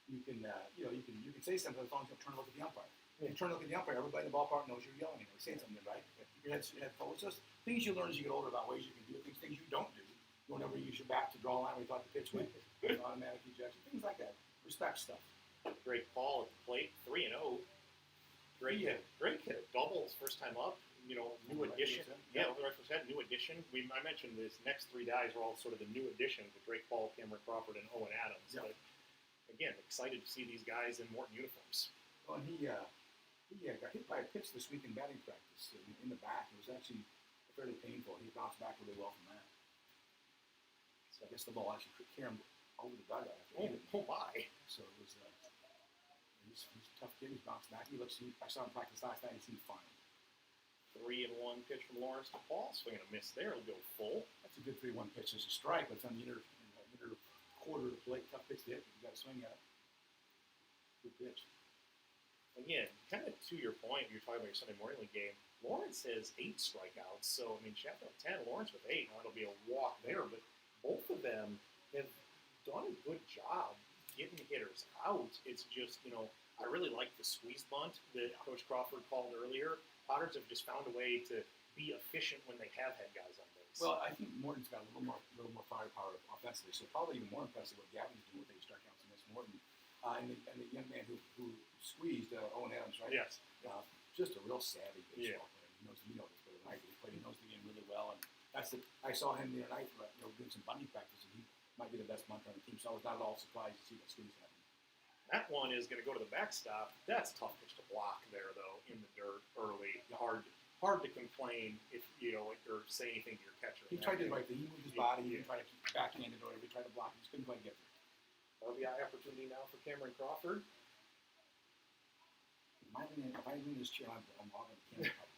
you can say something as long as you don't turn and look at the umpire. When you turn and look at the umpire, everybody in the ballpark knows you're yelling. You're saying something, right? Your head forward. It's just things you learn as you get older about ways you can do it, things you don't do. You don't ever use your back to draw a line when you thought the pitch went. Automatic ejection, things like that. Respect stuff. Great call at the plate, 3-0. Great hit, doubles first time up. New addition. Yeah, the right first that new addition. I mentioned this next three guys are all sort of the new additions with Drake Paul, Cameron Crawford, and Owen Adams. Yep. But again, excited to see these guys in Morton uniforms. Well, and he got hit by a pitch this week in batting practice in the back. It was actually fairly painful. He bounced back really well from that. So I guess the ball actually carried him over the dugout after he hit it. Oh my! So it was he's a tough kid. He's bounced back. I saw him practice last night. He seemed fine. 3-1 pitch from Lawrence to Paul. Swing and a miss there. It'll go full. That's a good 3-1 pitch. It's a strike, but it's on the inner quarter of the plate. Tough pitch to hit. You got to swing at it. Good pitch. Again, kind of to your point, you're talking about your Sunday morning league game. Lawrence has 8 strikeouts, so I mean Sheffield 10, Lawrence with 8. Now it'll be a walk there, but both of them have done a good job getting hitters out. It's just, I really like the squeeze bunt that Coach Crawford called earlier. Potters have just found a way to be efficient when they have had guys on base. Well, I think Morton's got a little more firepower offensively, so probably even more impressive what Gavin's doing with 8 strikeouts against Morton. And the young man who squeezed Owen Adams, right? Yes. Just a real savvy baseball player. He knows better than I do. He knows the game really well, and I saw him the other night, doing some bunting practice, and he might be the best bunter on the team. So I was not at all surprised to see that squeeze happen. That one is going to go to the backstop. That's a tough pitch to block there, though, in the dirt early. Hard to complain if or say anything to your catcher. He tried to do the right thing. He moved his body. He tried to keep backhanded or whatever. He tried to block. He just couldn't quite get there. RBI opportunity now for Cameron Crawford. If I win this chair, I'm logging the camera up.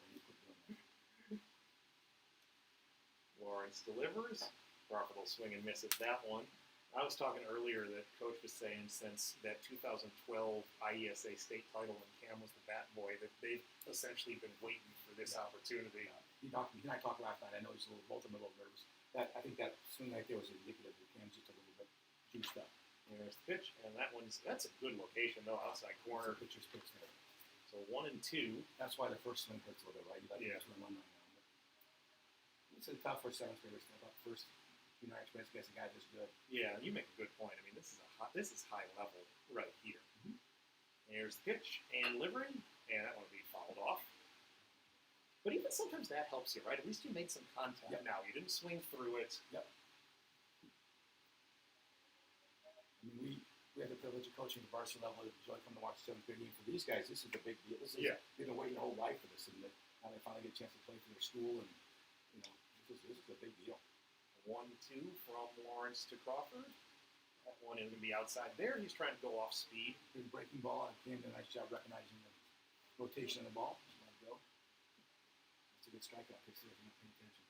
Lawrence delivers. Crawford will swing and miss at that one. I was talking earlier that Coach was saying since that 2012 IESA state title when Cam was the bat boy that they've essentially been waiting for this opportunity. He and I talked last night. I know he's both of them a little nervous. I think that swing right there was indicative that Cam's just a little bit juiced up. There's the pitch, and that's a good location though, outside corner. Pitcher's pitch there. So 1 and 2. That's why the first swing hurts a little bit, right? You like to swing one right now. It's a tough for 7th graders. First experience against a guy this good. Yeah, you make a good point. I mean, this is high level right here. Mm-hmm. There's the pitch and delivery, and that one will be fouled off. But even sometimes that helps you, right? At least you made some contact. Yep. Now you didn't swing through it. Yep. I mean, we had the privilege of coaching at the varsity level. Enjoy coming to watch the 7th grade game. For these guys, this is the big deal. They've been waiting their whole life for this, and now they finally get a chance to play for their school, and this is a big deal. 1-2 from Lawrence to Crawford. That one is going to be outside there. He's trying to go off speed. Good breaking ball. Cam did a nice job recognizing the rotation of the ball. Just let it go. It's a good strikeout. Pitch there if you're not paying attention.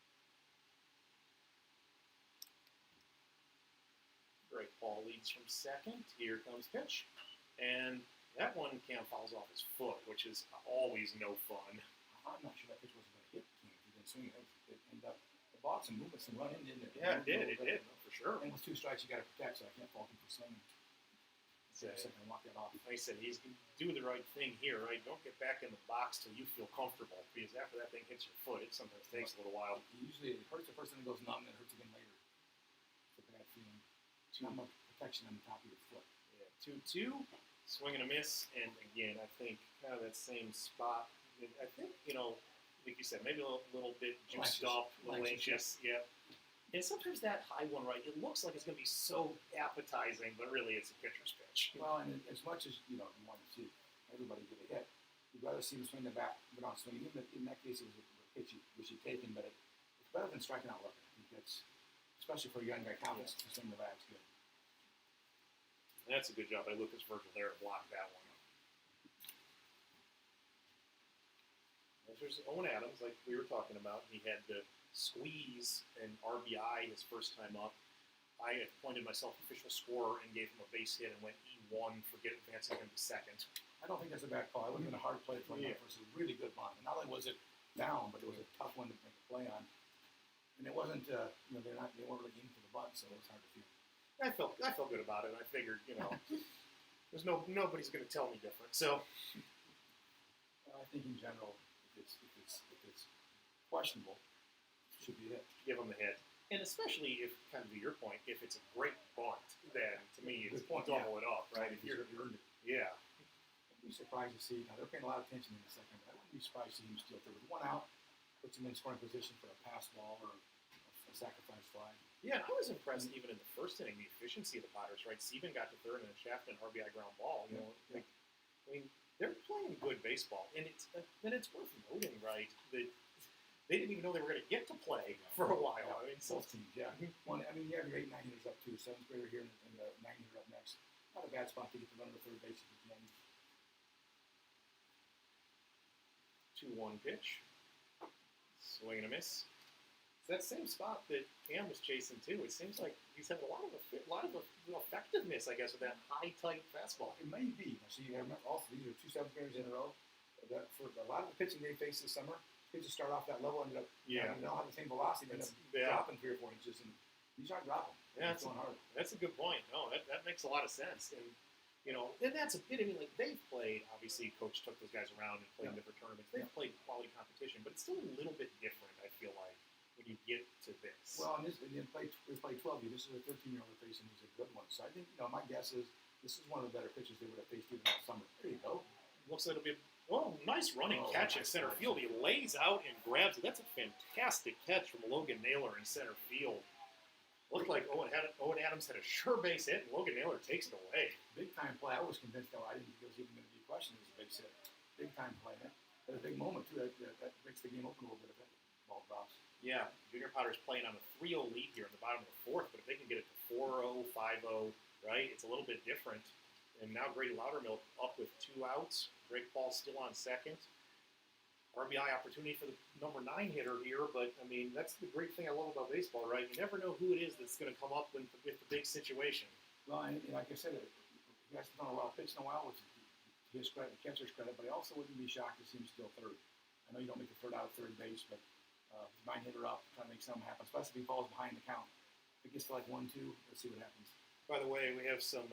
Drake Paul leads from second. Here comes pitch. And that one, Cam fouls off his foot, which is always no fun. I'm not sure that pitch wasn't going to hit Cam if he didn't swing it. It ended up bought some movements and run in, didn't it? Yeah, it did, for sure. And with 2 strikes, you got to protect, so I can't fault him for swinging. Second and walk that off. Like I said, he's going to do the right thing here, right? Don't get back in the box till you feel comfortable, because after that thing hits your foot, it sometimes takes a little while. Usually it hurts the first time, it goes numb, and it hurts again later. It's a bad feeling. Not much protection on the top of your foot. Yeah, 2-2, swing and a miss, and again, I think kind of that same spot. I think, like you said, maybe a little bit juiced up, a little anxious. Yeah. And sometimes that high one, right, it looks like it's going to be so appetizing, but really it's a pitcher's pitch. Well, and as much as, you want to see everybody get a hit, you'd rather see them swing the bat, but not swinging. Even in that case, it was a pitch you should taken, but it's better than striking out looking. I think that's, especially for a young guy, confidence to swing the bat's good. And that's a good job by Lucas Virgil there to block that one. There's Owen Adams, like we were talking about. He had to squeeze an RBI his first time up. I appointed myself official scorer and gave him a base hit and went E1 for advancing him to second. I don't think that's a bad call. It would have been a hard play for him versus a really good bunt. And not only was it down, but it was a tough one to make a play on. And it wasn't, they weren't really in for the bunt, so it was hard to feel. I felt good about it. I figured, there's nobody's going to tell me different. So, I think in general, if it's questionable, it should be hit. Give them the hit. And especially if, kind of to your point, if it's a great bunt, then to me it's double it up, right? If you're earned it. Yeah. I'd be surprised to see. Now they're paying a lot of attention in the second, but I wouldn't be surprised to see him steal through with 1 out. puts him in scoring position for a pass ball or a sacrifice fly. Yeah, and I was impressed even in the first inning, the efficiency of the Potters, right? Sieben got to third and then Shafton RBI ground ball. You know, like, I mean, they're playing good baseball, and it's worth noting, right, that they didn't even know they were going to get to play for a while. I mean, so Both teams, yeah. One, I mean, you have your 8, 9 hitters up too. 7th grader here and the 9 hitter up next. Not a bad spot to get the runner to third base if you can. 2-1 pitch, swing and a miss. It's that same spot that Cam was chasing too. It seems like he's having a lot of effectiveness, I guess, with that high tight fastball. It may be. See, I remember also these are 2 7th graders in a row. That for a lot of the pitching they faced this summer, pitchers start off that level, ended up they don't have the same velocity, they end up dropping 3 or 4 inches, and these aren't dropping. Yeah, it's going hard. That's a good point. No, that makes a lot of sense. And you know, and that's a bit. I mean, like they've played. Obviously, coach took those guys around and played in different tournaments. They've played quality competition, but it's still a little bit different. I feel like when you get to this. Well, and they played 12. This is a 13-year-old they're facing. He's a good one. So I think my guess is this is one of the better pitchers they would have faced even last summer. There you go. Looks like it'll be nice running catch in center field. He lays out and grabs it. That's a fantastic catch from Logan Naylor in center field. Looked like Owen Adams had a sure base hit, and Logan Naylor takes it away. Big time play. I was convinced that I didn't think it was even going to be a question. It was a big hit. Big time play. At a big moment too. That breaks the game open a little bit if that ball drops. Yeah, Junior Potter's playing on a 3-0 lead here in the bottom of the 4th, but if they can get it to 4-0, 5-0, right, it's a little bit different. And now Grady Loudermilk up with 2 outs. Drake Paul still on second. RBI opportunity for the number 9 hitter here, but I mean, that's the great thing I love about baseball, right? You never know who it is that's going to come up with the big situation. Well, and like I said, he hasn't done a lot of pitching in a while, which is to his credit, the catcher's credit, but I also wouldn't be shocked to see him still third. I know you don't make the third out of third base, but 9 hitter up, trying to make something happen, especially if he falls behind the count. If it gets to like 1-2, let's see what happens. By the way, we have some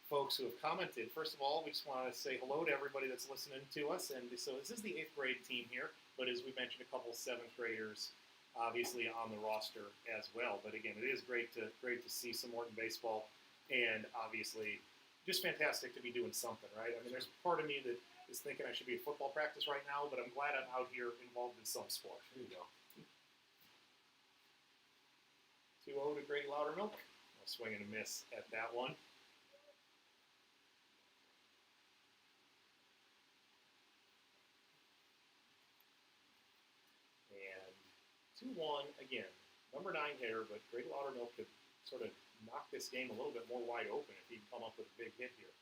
folks who have commented. First of all, we just want to say hello to everybody that's listening to us. And so this is the 8th grade team here, but as we mentioned, a couple 7th graders obviously on the roster as well. But again, it is great to see some Morton baseball, and obviously just fantastic to be doing something, right? I mean, there's part of me that is thinking I should be at football practice right now, but I'm glad I'm out here involved in some sport. There you go. 2-0 to Grady Loudermilk. A swing and a miss at that one. And 2-1 again. Number 9 hitter, but Grady Loudermilk could sort of knock this game a little bit more wide open if he can come up with a big hit here.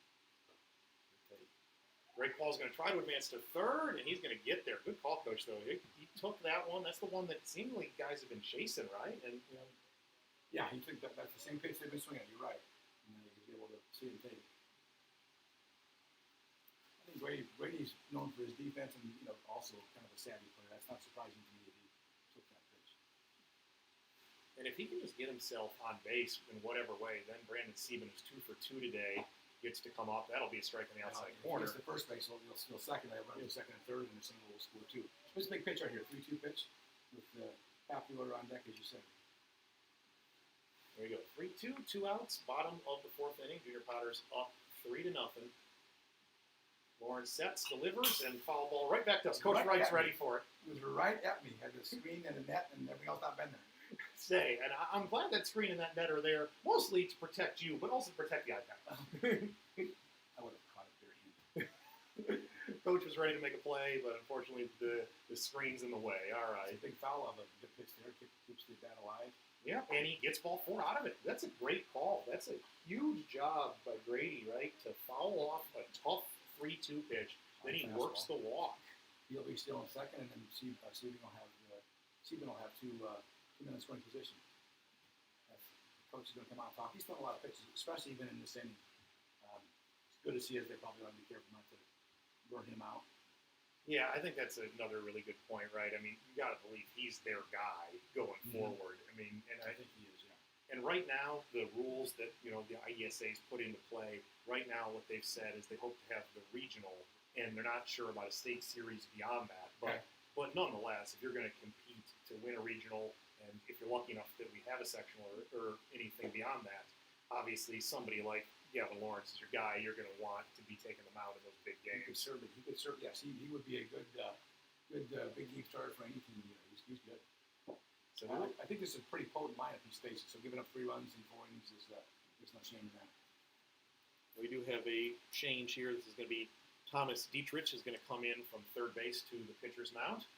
Greg Paul's going to try to advance to third, and he's going to get there. Good call, Coach, though. He took that one. That's the one that seemingly guys have been chasing, right? And yeah, he took that. That's the same pitch they've been swinging. You're right. And you can be able to see it and take it. I think Brady's known for his defense and also kind of a savvy player. That's not surprising to me that he took that pitch. And if he can just get himself on base in whatever way, then Brandon Sieben is 2 for 2 today. Gets to come up. That'll be a strike on the outside corner. If he's the first base, he'll second. They'll run to second and third, and the single will score 2. This is a big pitch right here. 3-2 pitch with half the order on deck, as you said. There you go. 3-2, 2 outs. Bottom of the 4th inning. Junior Potter's up 3-0. Lawrence sets, delivers, and foul ball right back to us. Coach Wright's ready for it. It was right at me. Had the screen and the net and everything else not been there. Say, and I'm glad that screen and that net are there, mostly to protect you, but also to protect the iPad. I would have caught it there. Coach was ready to make a play, but unfortunately the screen's in the way. All right. It's a big foul of a good pitch there. Keeps the bat alive. Yeah, and he gets ball 4 out of it. That's a great call. That's a huge job by Grady, right, to foul off a tough 3-2 pitch. Then he works the walk. He'll be still in second, and then Sieben will have 2 minutes scoring position. Coach is going to come out and talk. He's thrown a lot of pitches, especially even in this inning. It's good to see as they probably want to be careful not to burn him out. Yeah, I think that's another really good point, right? I mean, you got to believe he's their guy going forward. I mean, and I think he is, yeah. And right now, the rules that the IESA's put into play right now, what they've said is they hope to have the regional, and they're not sure about a state series beyond that. But nonetheless, if you're going to compete to win a regional, and if you're lucky enough that we have a sectional or anything beyond that, obviously somebody like Gavin Lawrence is your guy. You're going to want to be taking them out in those big games. He could serve. Yes, he would be a good good big game starter for any team. He's good. So I think this is a pretty potent lineup he's facing. So giving up 3 runs in 4 innings is there's no shame in that. we do have a change here. This is going to be Thomas Dietrich is going to come in from third base to the pitcher's mound.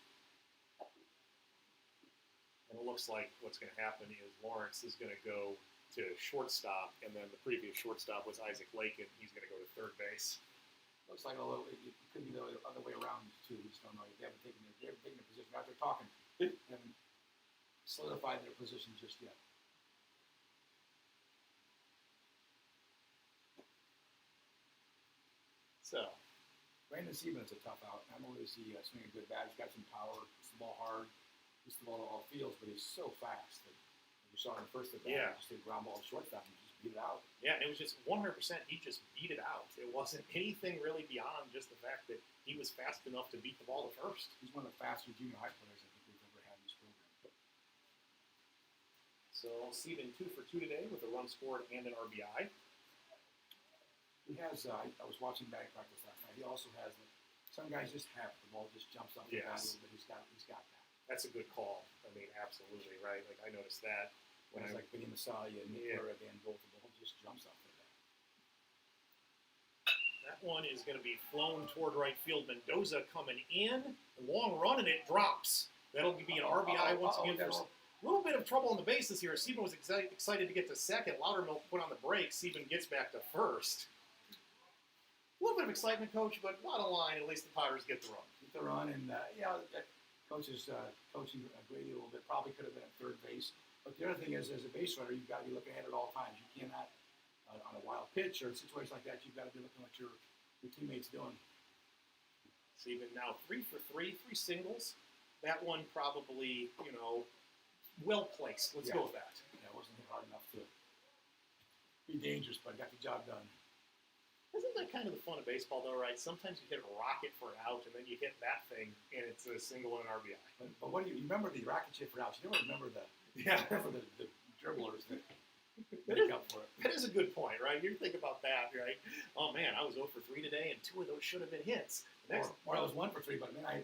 And it looks like what's going to happen is Lawrence is going to go to shortstop, and then the previous shortstop was Isaac Lake, and he's going to go to third base. Looks like it could be the other way around too. We just don't know. They haven't taken their position. Out there talking, they haven't solidified their position just yet. So, Brandon Siebens a tough out. Not only is he swinging a good bat, he's got some power, hits the ball hard, hits the ball to all fields, but he's so fast that you saw in the first at bat, Yeah. just hit ground ball to shortstop and just beat it out. yeah, it was just 100%. He just beat it out. It wasn't anything really beyond just the fact that he was fast enough to beat the ball to first. He's one of the faster junior high players I think we've ever had in this program. So, Sieben 2 for 2 today with a run scored and an RBI. He has. I was watching batting practice last night. He also has. Some guys just have it. The ball just jumps off the bat a Yes. little bit. He's got that. That's a good call. I mean, absolutely, right? Like, I noticed that when Guys I like Benny Masalia and Nick Yeah. Berra, Dan Bolt, the ball just jumps off the bat. That one is going to be flown toward right field. Mendoza coming in. Long run, and it drops. That'll be an RBI once again for a little bit of trouble on the bases here. Sieben was excited to get to second. Loudermilk put on the brakes. Sieben gets back to first. A little bit of excitement, Coach, but bottom line, at least the Pirates get the run. Get the run, and that coach is coaching Grady a little bit. Probably could have been at third base. But the other thing is, as a base runner, you've got to be looking ahead at all times. You cannot, on a wild pitch or a situation like that, you've got to be looking at what your teammates doing. Sieben now 3 for 3, 3 singles. That one probably, well placed. Let's go with that. Yeah, it wasn't hit hard enough to be dangerous, but got the job done. Isn't that kind of the fun of baseball, though, right? Sometimes you hit a rocket for an out, and then you hit that thing, and it's a single and an RBI. But what do you remember the rocket ship for outs? You never remember the dribblers that make up for it. That is a good point, right? You think about that, right? Oh, man, I was 0 for 3 today, and 2 of those should have been hits. Or I was 1 for 3, but man, I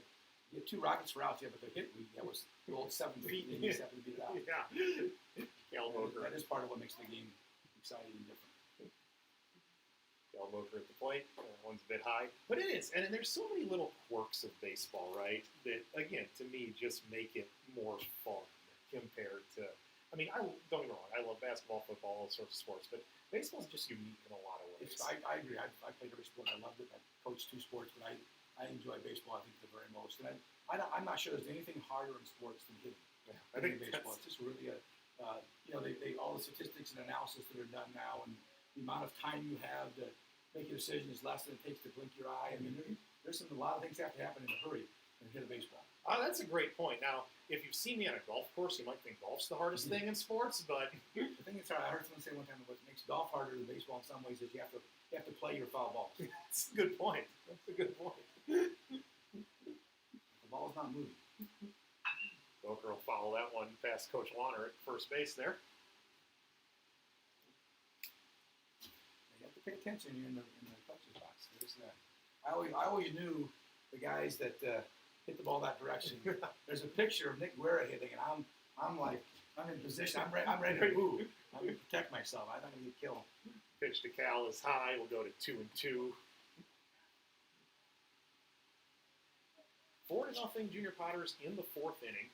get 2 rockets for outs, yeah, but the hit, that was the old 7 feet, and you just happened to beat it out. Yeah. Cal Mocher. That is part of what makes the game exciting and different. Cal Mocher at the plate. One's a bit high. But it is. And there's so many little quirks of baseball, right? That, again, to me, just make it more fun compared to... I mean, don't get me wrong. I love basketball, football, all sorts of sports. But baseball's just unique in a lot of ways. I agree. I played every sport. I loved it. I coached 2 sports, but I enjoy baseball, I think, the very most. And I'm not sure there's anything harder in sports than hitting. Yeah, I think baseball. It's just really they all the statistics and analysis that are done now, and the amount of time you have to make a decision is less than it takes to blink your eye. I mean, there's a lot of things that have to happen in a hurry to hit a baseball. That's a great point. Now, if you've seen me on a golf course, you might think golf's the hardest thing in sports, but The thing is, I heard someone say one time what makes golf harder than baseball in some ways is you have to play your foul balls. that's a good point. That's a good point. The ball's not moving. Boker will follow that one past Coach Launer at first base there. You have to pay attention in the catcher's box. I always knew the guys that hit the ball that direction. There's a picture of Nick Guerra hitting, and I'm in position. I'm ready to move. I'm going to protect myself. I'm not going to get killed. Pitch to Cal is high. We'll go to 2-2. 4-0 Junior Potters in the 4th inning.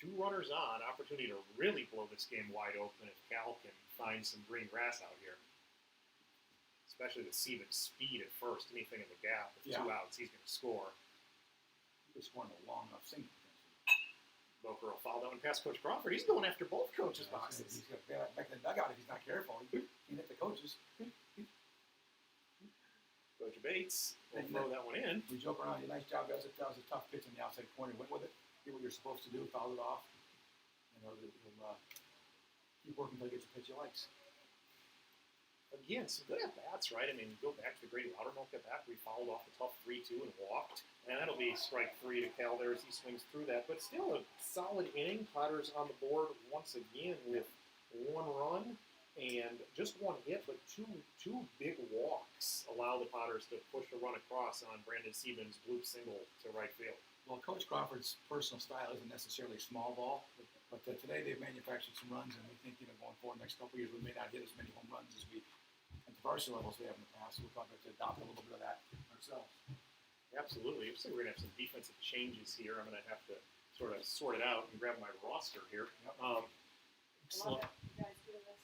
2 runners on. Opportunity to really blow this game wide open if Cal can find some green grass out here. Especially the Siebens speed at first. Anything in the gap with 2 outs, he's going to score. He was scoring a long enough single. Boker will follow that one past Coach Crawford. He's going after both coaches' boxes. He's got back in the dugout if he's not careful. He can hit the coaches. Coach Bates will throw that one in. We joke around. Nice job, guys. That was a tough pitch in the outside corner. Went with it. Did what you're supposed to do. Fouled it off. He'll keep working until he gets a pitch he likes. Again, some good at-bats, right? I mean, go back to the Grady Loudermilk at-bat. We fouled off the tough 3-2 and walked. And that'll be strike 3 to Cal there as he swings through that. But still a solid inning. Potters on the board once again with 1 run and just 1 hit, but two big walks allow the Potters to push a run across on Brandon Siebens' bloop single to right field. Well, Coach Crawford's personal style isn't necessarily small ball, but today they've manufactured some runs, and we think going forward the next couple of years we may not hit as many home runs as we at the varsity levels we have in the past. So we're probably going to adopt a little bit of that ourselves. Absolutely. Looks like we're going to have some defensive changes here. I'm going to have to sort of sort it out and grab my roster here. Yep. Love it. You guys do this.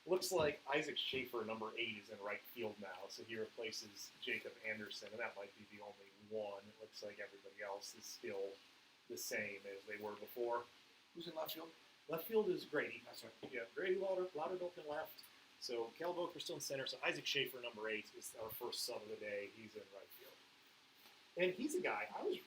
Looks like Isaac Schaefer, number 8, is in right field now, so he replaces Jacob Anderson, and that might be the only one. It looks like everybody else is still the same as they were before. Who's in left field? Left field is Grady. That's right. Yeah, Grady Lauderbilk in left. So Cal Boker still in center. So Isaac Schaefer, number 8, is our first sub of the day. He's in right field. And he's a guy, I was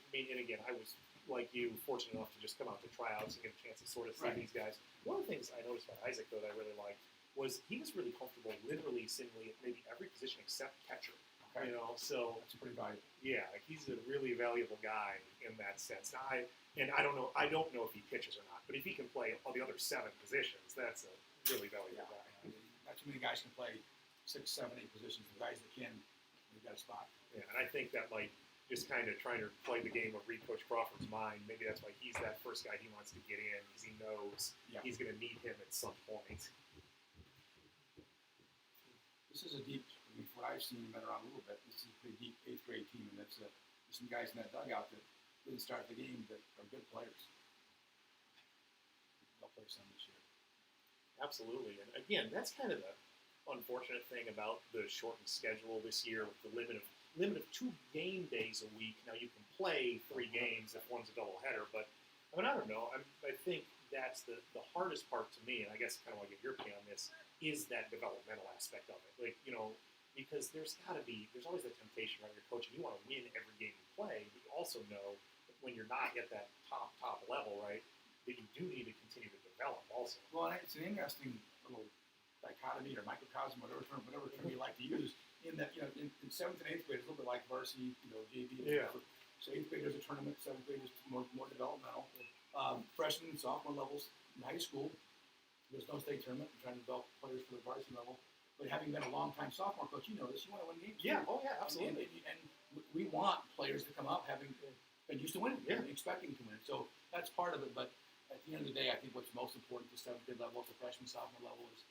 like you, fortunate enough to just come out to tryouts and get a chance to sort of see these guys. One of the things I noticed about Isaac, though, that I really liked was he was really comfortable literally seemingly at maybe every position except catcher. Okay. You know, so That's pretty valuable. yeah, like he's a really valuable guy in that sense. Now, I don't know if he pitches or not, but if he can play all the other 7 positions, that's a really valuable guy. Not too many guys can play 6, 7, 8 positions. The guys that can, they've got a spot. Yeah, and I think that might just kind of trying to play the game of read Coach Crawford's mind. Maybe that's why he's that first guy he wants to get in, because he knows he's going to need him at some point. This is a deep, I mean, from what I've seen been around a little bit, this is a pretty deep 8th grade team, and there's some guys in that dugout that didn't start the game that are good players. They'll play some this year. Absolutely, and again, that's kind of the unfortunate thing about the shortened schedule this year with the limit of 2 game days a week. Now you can play 3 games if one's a doubleheader, but I mean I don't know. I think that's the hardest part to me, and I guess kind of want to get your opinion on this, is that developmental aspect of it. Like, you know, because there's always that temptation, right? You're coaching, you want to win every game you play, but you also know that when you're not at that top level, right, that you do need to continue to develop also. Well, it's an interesting little dichotomy or microcosm, whatever term you like to use, in that, you know, in 7th and 8th grade, it's a little bit like varsity, you know, JV. Yeah. So 8th grade there's a tournament, 7th grade is more developmental. Freshman and sophomore levels in high school, there's no state tournament. We're trying to develop players for the varsity level. But having been a long-time sophomore coach, you know this. You want to win games. Yeah. Too. Oh, yeah. Absolutely. And we want players to come up having been used to winning, Yeah. expecting to win. So that's part of it. But at the end of the day, I think what's most important at the 7th grade level, at the freshman, sophomore level, is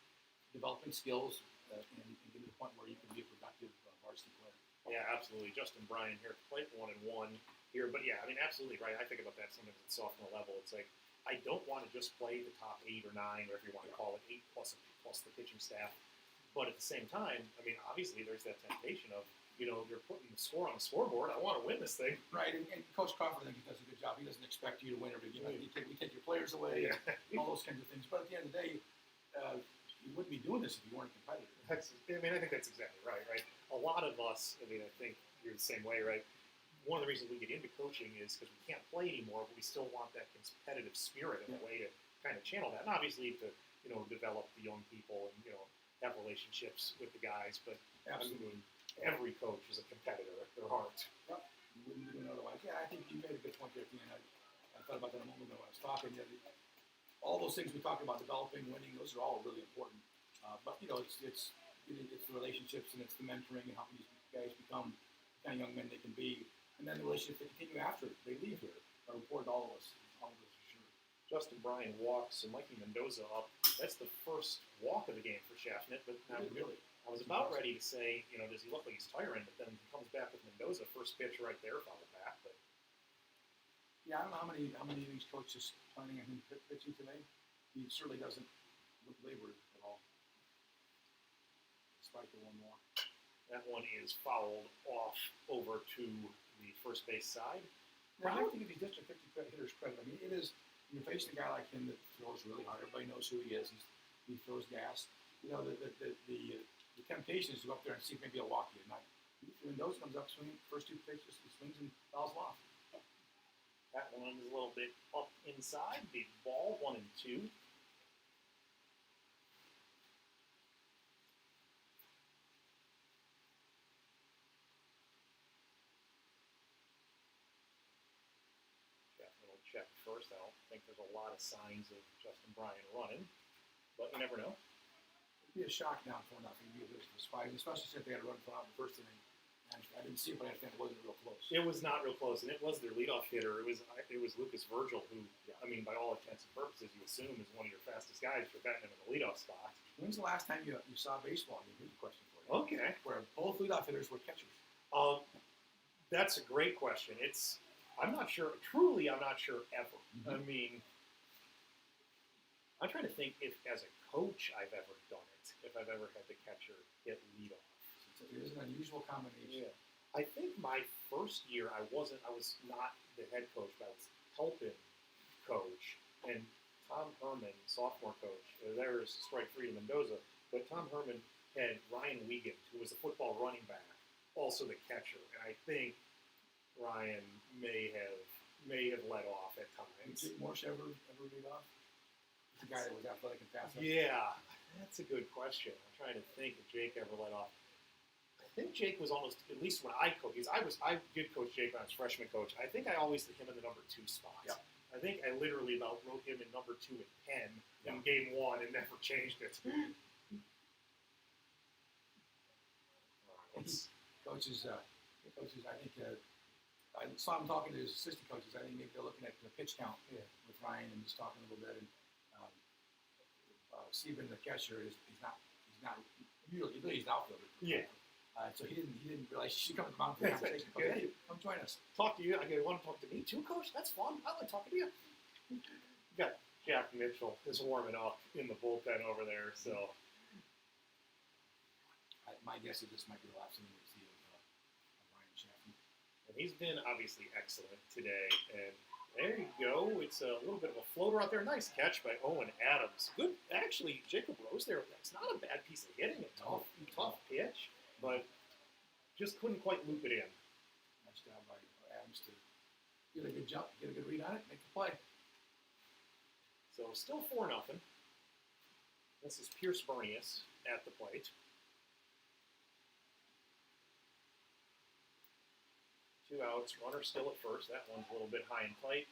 developing skills and getting to the point where you can be a productive varsity player. Yeah, absolutely. Justin Bryan here, played 1-1 here, but yeah, I mean, absolutely right. I think about that sometimes at sophomore level. It's like I don't want to just play the top 8 or 9, or whatever you want to call it, 8 plus the pitching staff. But at the same time, I mean, obviously there's that temptation of, you know, you're putting the score on the scoreboard. I want to win this thing. Right, and Coach Crawford, I think he does a good job. He doesn't expect you to win every game. We take your players away, and all those kinds of things. But at the end of the day, you wouldn't be doing this if you weren't competitive. I think that's exactly right, right? A lot of us, I mean, I think you're the same way, right? One of the reasons we get into coaching is because we can't play anymore, but we still want that competitive spirit and a way to kind of channel that. And obviously to, you know, develop the young people and, you know, have relationships with the guys. But Absolutely. Every coach is a competitor at their heart. Yep. You wouldn't do it otherwise. Yeah, I think you made a good point there, Ian. I thought about that a moment ago when I was talking. All those things we talked about, developing, winning, those are all really important. But, you know, it's the relationships and it's the mentoring and helping these guys become the kind of young men they can be. And then the relationships that continue after they leave here are important to all of us for sure. Justin Bryan walks and Mikey Mendoza up. That's the first walk of the game for Schaffnet. But Really? I was about ready to say, you know, does he look like he's tiring? But then he comes back with Mendoza, first pitch right there, fouled back. But yeah, I don't know how many innings coach is planning on him pitching today. He certainly doesn't look labored at all, despite the one walk. That one is fouled off over to the first base side. Now, I think if he's just a 50 hitter's credit, I mean, it is, you're facing a guy like him that throws really hard. Everybody knows who he is. He throws gas. You know, the temptation is to go up there and see if maybe he'll walk you at night. Mendoza comes up swinging, first 2 pitches, he swings and fouls him off. That one is a little bit up inside. Big ball, 1-2. We'll check first. I don't think there's a lot of signs of Justin Bryan running, but you never know. It'd be a shock now for nothing. It'd be a bit of a surprise, especially since they had a run for out in the first inning. I didn't see it, but I understand it wasn't real close. It was not real close, and it was their leadoff hitter. It was Lucas Virgil, who, I mean, by all intents and purposes, you assume is one of your fastest guys for batting him in the leadoff spot. When's the last time you saw baseball? Here's a question for you. Okay. Where both leadoff hitters were catchers. That's a great question. I'm not sure. Truly, I'm not sure ever. Mm-hmm. I mean, I'm trying to think if, as a coach, I've ever done it. If I've ever had the catcher hit leadoff. It is an unusual combination. Yeah. I think my first year, I was not the head coach, but I was helping coach. And Tom Herman, sophomore coach, there's strike three to Mendoza, but Tom Herman had Ryan Wiegand, who was a football running back, also the catcher. And I think Ryan may have let off at times. Did Morse ever lead off? The guy that was athletic and fast. Yeah, that's a good question. I'm trying to think if Jake ever let off. I think Jake was almost, at least when I coached, because I did coach Jake when I was freshman coach. I think I always did him in the number 2 spot. Yeah. I think I literally about wrote him in number 2 in pen in game 1 and never changed it. Coaches, I think, I saw him talking to his assistant coaches. I think maybe they're looking at the pitch count with Ryan and just talking a little bit. And Steven, the catcher, he's not really he's an outfielder. Yeah. So he didn't realize she should come to the mound for the conversation. Hey, come join us. Talk to you. I want to talk to me too, Coach. That's fun. I like talking to you. We got Jack Mitchell is warming up in the bullpen over there. So my guess is this might be the last thing we see of Ryan Chaffin. And he's been obviously excellent today. And there you go. It's a little bit of a floater out there. Nice catch by Owen Adams. Good. Actually, Jacob Rose there. That's not a bad piece of hitting. A tough pitch, but just couldn't quite loop it in. Nice job by Adams to get a good jump, get a good read on it, make the play. So still 4-0. This is Pierce Bernius at the plate. 2 outs, runner still at first. That one's a little bit high and tight.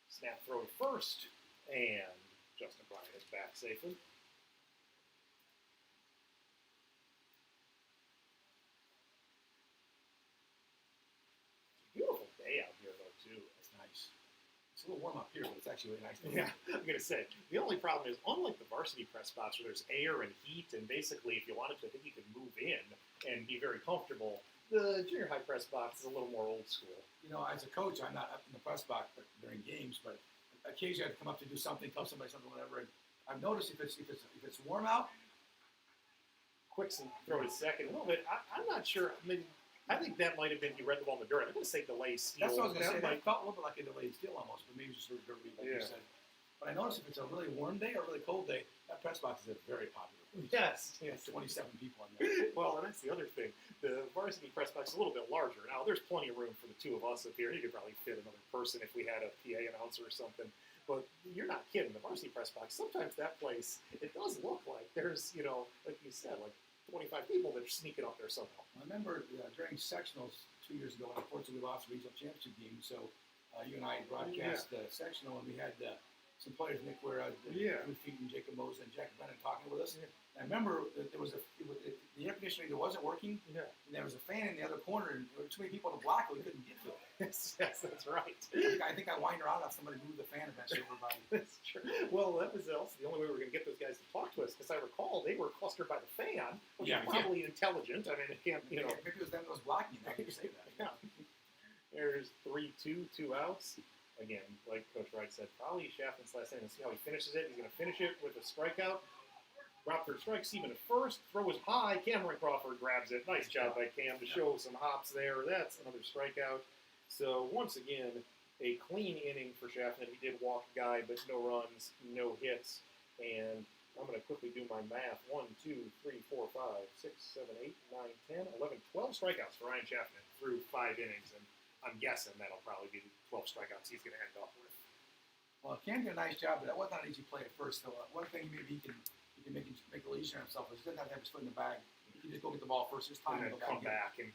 Snap throw to first, and Justin Bryant is back safely. Beautiful day out here, though, too. It's nice. It's a little warm up here, but it's actually really nice. Yeah, I'm going to say, the only problem is, unlike the varsity press box where there's air and heat, and basically, if you wanted to, I think you could move in and be very comfortable. The junior high press box is a little more old school. You know, as a coach, I'm not up in the press box during games, but occasionally I have to come up to do something, tell somebody something, whatever. And I've noticed if it's warm out, Quicks and throw to second a little bit. I'm not sure. I think that might have been he read the ball in the dirt. I'm going to say delay steal. that's what I was going to say. Might, That felt a little bit like a delayed steal almost, but maybe just a dirt read, like you said. But I noticed if it's a really warm day or a really cold day, that press box is a very popular place. Yes. 27 people in there. Well, and that's the other thing. The varsity press box is a little bit larger. Now, there's plenty of room for the 2 of us up here. You could probably fit another person if we had a PA announcer or something. But you're not kidding. The varsity press box, sometimes that place, it does look like there's, like you said, like 25 people that are sneaking up there somehow. I remember during sectionals 2 years ago, unfortunately we lost the regional championship game, so you and I broadcast the sectional, and we had some players, Nick Ware, Ruth Feet and Jacob Moses and Jack Brennan talking with us. Yeah. And I remember that there was the air conditioning that wasn't working, and there was a fan in the other corner, and there were too many people in the block that we couldn't get to it. Yes, that's right. I think I whined around enough somebody moved the fan eventually over by me. That's true. Well, that was also the only way we were going to get those guys to talk to us, because I recall they were clustered by the fan, which is probably intelligent. I mean, it can't, Maybe it was them that was blocking you. I can say that. Yeah. There's 3-2, 2 outs. Again, like Coach Wright said, probably Shaffin's last inning. Let's see how he finishes it. He's going to finish it with a strikeout. Rockford strikes even at first. Throw is high. Cameron Crawford grabs it. Nice job by Cam to show some hops there. That's another strikeout. So once again, a clean inning for Shaffin. He did walk a guy, but no runs, no hits. And I'm going to quickly do my math. 1, 2, 3, 4, 5, 6, 7, 8, 9, 10, 11, 12 strikeouts for Ryan Shaffin through 5 innings. And I'm guessing that'll probably be the 12 strikeouts he's going to end up with. Well, Cam did a nice job, but that was not an easy play at first. So one thing maybe he can make it a little easier on himself is he doesn't have to have his foot in the bag. He can just go get the ball first. There's time And to then go come back. And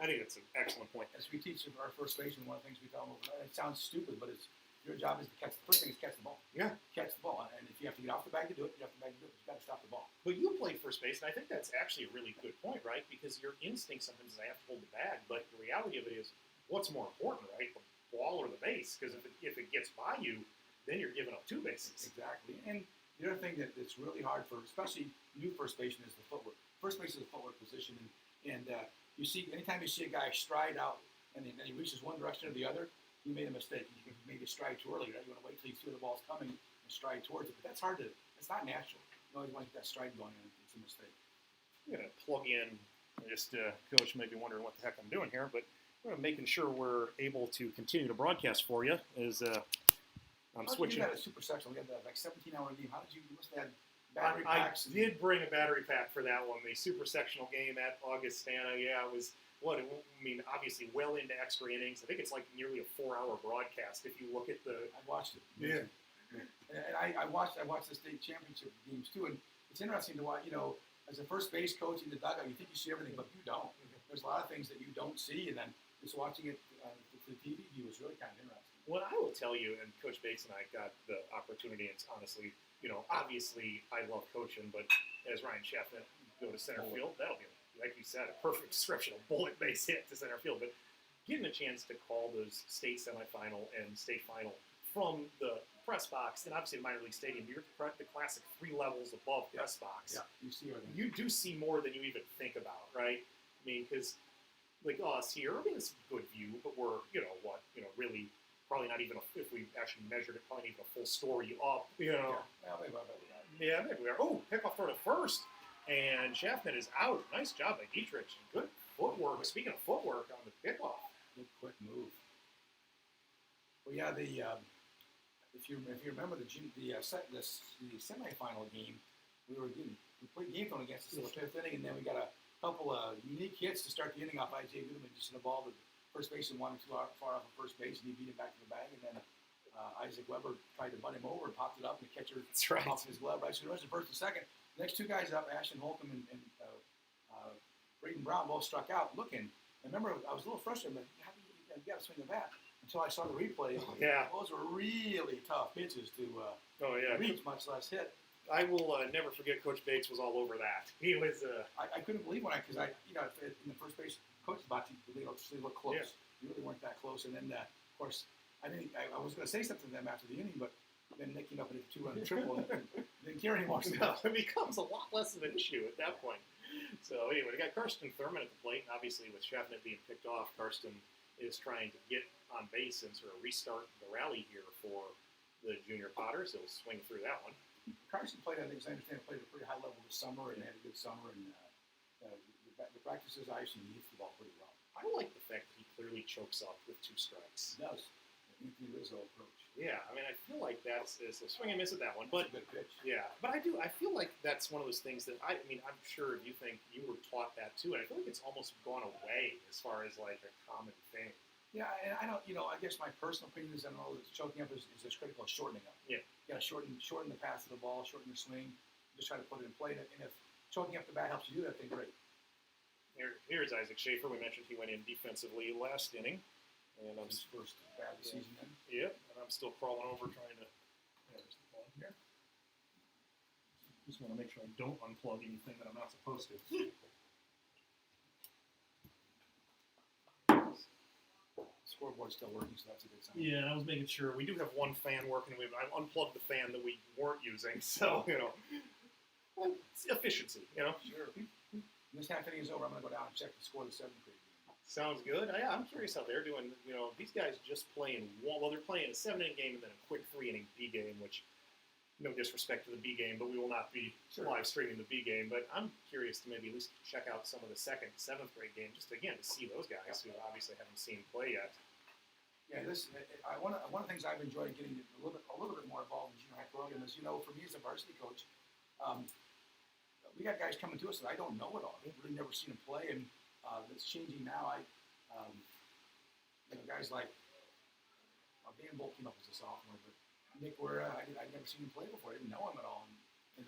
I think that's an excellent point. As we teach our first baseman, one of the things we tell him, it sounds stupid, but it's your job is to catch. The first thing is catch the ball. Yeah. Catch the ball, and if you have to get off the bag to do it, you have to bag to do it. You got to stop the ball. But you played first base Bates, and I think that's actually a really good point, right? Because your instinct sometimes is I have to hold the bag, but the reality of it is, what's more important, right? The ball or the base? Because if it gets by you, then you're giving up 2 bases. Exactly. And the other thing that's really hard for, especially new first baseman, is the footwork. First base is a footwork position, and you see anytime you see a guy stride out and then he reaches one direction or the other, he made a mistake. He made a stride too early, right? You want to wait till you see the ball's coming and stride towards it. But that's hard to. It's not natural. You always want to get that stride going, and it's a mistake. I'm going to plug in, just Coach may be wondering what the heck I'm doing here, but making sure we're able to continue to broadcast for you is I'm switching. How did you do that at Super Sectional? We had that like 17-hour game. How did you must have had battery packs? I did bring a battery pack for that one. The Super Sectional game at Augustana. Yeah, it was obviously well into extra innings. I think it's like nearly a 4-hour broadcast if you look at the. I watched it. Yeah. And I watched the state championship games too, and it's interesting to watch. As a first base coach in the dugout, you think you see everything, but you don't. There's a lot of things that you don't see, and then just watching it the TV view was really kind of interesting. Well, I will tell you, and Coach Bates and I got the opportunity. It's honestly, obviously I love coaching, but as Ryan Chapman go to center field, that'll be, like you said, a perfect description, a bullet base hit to center field. But getting a chance to call those state semifinal and state final from the press box, and obviously the minor league stadium, you're the classic 3 levels above press box. Yeah, you see everything. You do see more than you even think about, right? I mean, because like us here, it's a good view, but we're, really probably not even, if we actually measured it, probably not even a full story up, Yeah, well, maybe about that. Yeah, maybe we are. Oh, pickoff throw to first, and Schaffman is out. Nice job by Dietrich. Good footwork. Speaking of footwork on the pickoff. Good quick move. Well, yeah, if you remember the semifinal game, we played game phone against us in the 5th inning, and then we got a couple of unique hits to start the inning off. I.J. Goodman just hit a ball to first base and wanted too far off of first base, and he beat it back to the bag, and then Isaac Weber tried to butt him over and popped it up, and the catcher off his glove, right? So the rest of first and second. The next 2 guys up, Ashton Holcomb and Braden Brown, both struck out looking. I remember I was a little frustrated, but you got to swing the bat. Until I saw the replay, those were really tough pitches to reach, much less hit. I will never forget Coach Bates was all over that. He was. I couldn't believe because in the first base coach's box, they look close. Yeah. You really weren't that close. And then, of course, I was going to say something to them after the inning, but then Nick came up with a 2-run triple and didn't care anymore. No, it becomes a lot less of an issue at that point. So anyway, we got Karsten Thurman at the plate, and obviously with Schaffner being picked off, Karsten is trying to get on base and sort of restart the rally here for the junior Potters. He'll swing through that one. Carson played, I think, as I understand, played at a pretty high level this summer and had a good summer. And the practices I see, he hits the ball pretty well. I like the fact that he clearly chokes up with 2 strikes. He does. Anthony Rizzo approach. Yeah, I mean, I feel like that's a swing and miss at that one. But good pitch. Yeah, but I feel like that's one of those things that I'm sure you think you were taught that too, and I feel like it's almost gone away as far as like a common thing. Yeah, and I don't, I guess my personal opinion is I don't know that choking up is as critical as shortening up. Yeah. You got to shorten the pass of the ball, shorten your swing, just try to put it in play. And if choking up the bat helps you do that, then great. Here's Isaac Schaefer. We mentioned he went in defensively last inning. And I'm his first bad season then. Yep, and I'm still crawling over trying to. There's the ball here. Just want to make sure I don't unplug anything that I'm not supposed to. Scoreboard's still working, so that's a good sign. Yeah, I was making sure. We do have one fan working. I unplugged the fan that we weren't using, so it's efficiency. Sure. When this half inning is over, I'm going to go down and check the score of the 7th grade. Sounds good. I'm curious how they're doing. These guys just playing they're playing a 7-inning game and then a quick 3-inning B game, which, no disrespect to the B game, but we will not be live streaming the B game. But I'm curious to maybe at least check out some of the 2nd, 7th grade game, just again to see those guys who obviously haven't seen play yet. Yeah, one of the things I've enjoyed getting a little bit more involved in junior high program is, for me as a varsity coach, we got guys coming to us that I don't know at all. I've really never seen them play, and it's changing now. Guys like Dan Bolt came up as a sophomore, but Nick Guerra, I'd never seen him play before. I didn't know him at all, and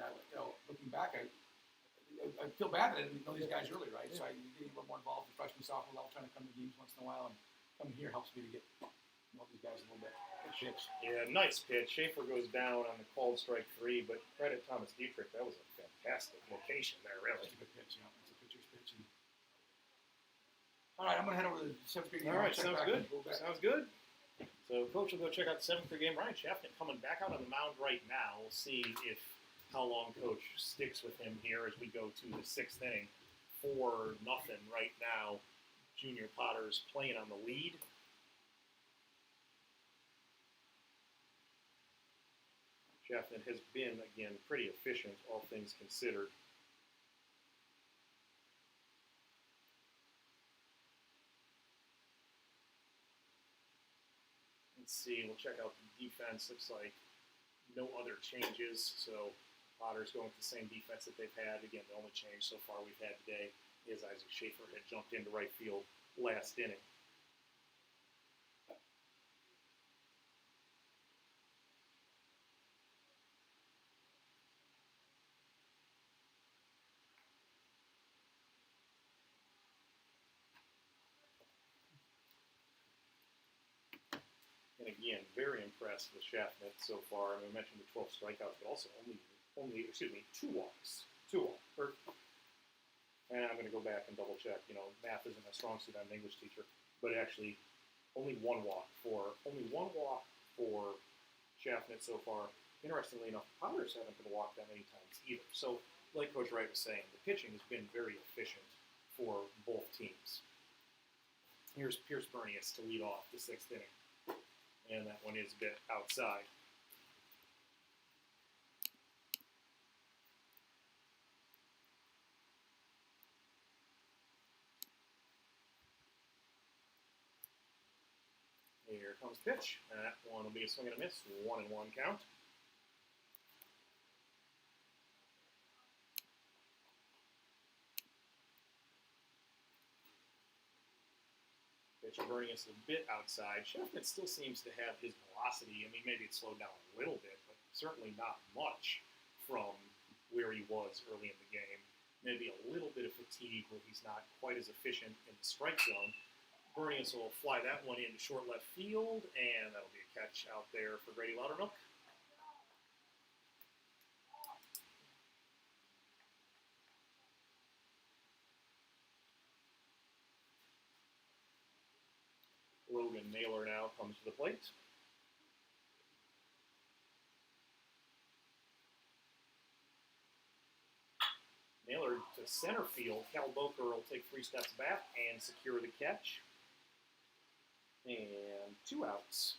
looking back, I feel bad that I didn't know these guys early, right? Yeah. So I'm getting a little more involved at freshman, sophomore level, trying to come to games once in a while, and coming here helps me to get help these guys a little bit. Good pitch. Yeah, nice pitch. Schaefer goes down on the called strike 3, but credit Thomas Dietrich. That was a fantastic location there, really. That's a good pitch, yeah. That's a pitcher's pitch. And... All right, I'm going to head over to the 7th grade game. All right, Check sounds back good. and go back. Sounds good. So, Coach will go check out the 7th grade game. Ryan Schaffner coming back out on the mound right now. We'll see if how long Coach sticks with him here as we go to the 6th inning. 4-0 right now. Junior Potter's playing on the lead. Schaffner has been, again, pretty efficient, all things considered. Let's see, we'll check out the defense. Looks like no other changes, so Potter's going with the same defense that they've had. Again, the only change so far we've had today is Isaac Schaefer had jumped into right field last inning. And again, very impressed with Schaffner so far. I mean, we mentioned the 12 strikeouts, but also only 2 walks. And I'm going to go back and double check. You know, math isn't a strong suit. I'm an English teacher, but actually, only one walk for Schaffner so far. Interestingly enough, Potter's haven't been walked that many times either. So, like Coach Wright was saying, the pitching has been very efficient for both teams. Here's Pierce Bernius to lead off the 6th inning. And that one is a bit outside. Here comes pitch. That one will be a swing and a miss. 1-1 count. Pitcher Bernius a bit outside. Schaffner still seems to have his velocity. I mean, maybe it slowed down a little bit, but certainly not much from where he was early in the game. Maybe a little bit of fatigue where he's not quite as efficient in the strike zone. Bernius will fly that one into short left field, and that'll be a catch out there for Grady Loudermilk. Logan Naylor now comes to the plate. Naylor to center field. Cal Boker will take 3 steps back and secure the catch. And 2 outs.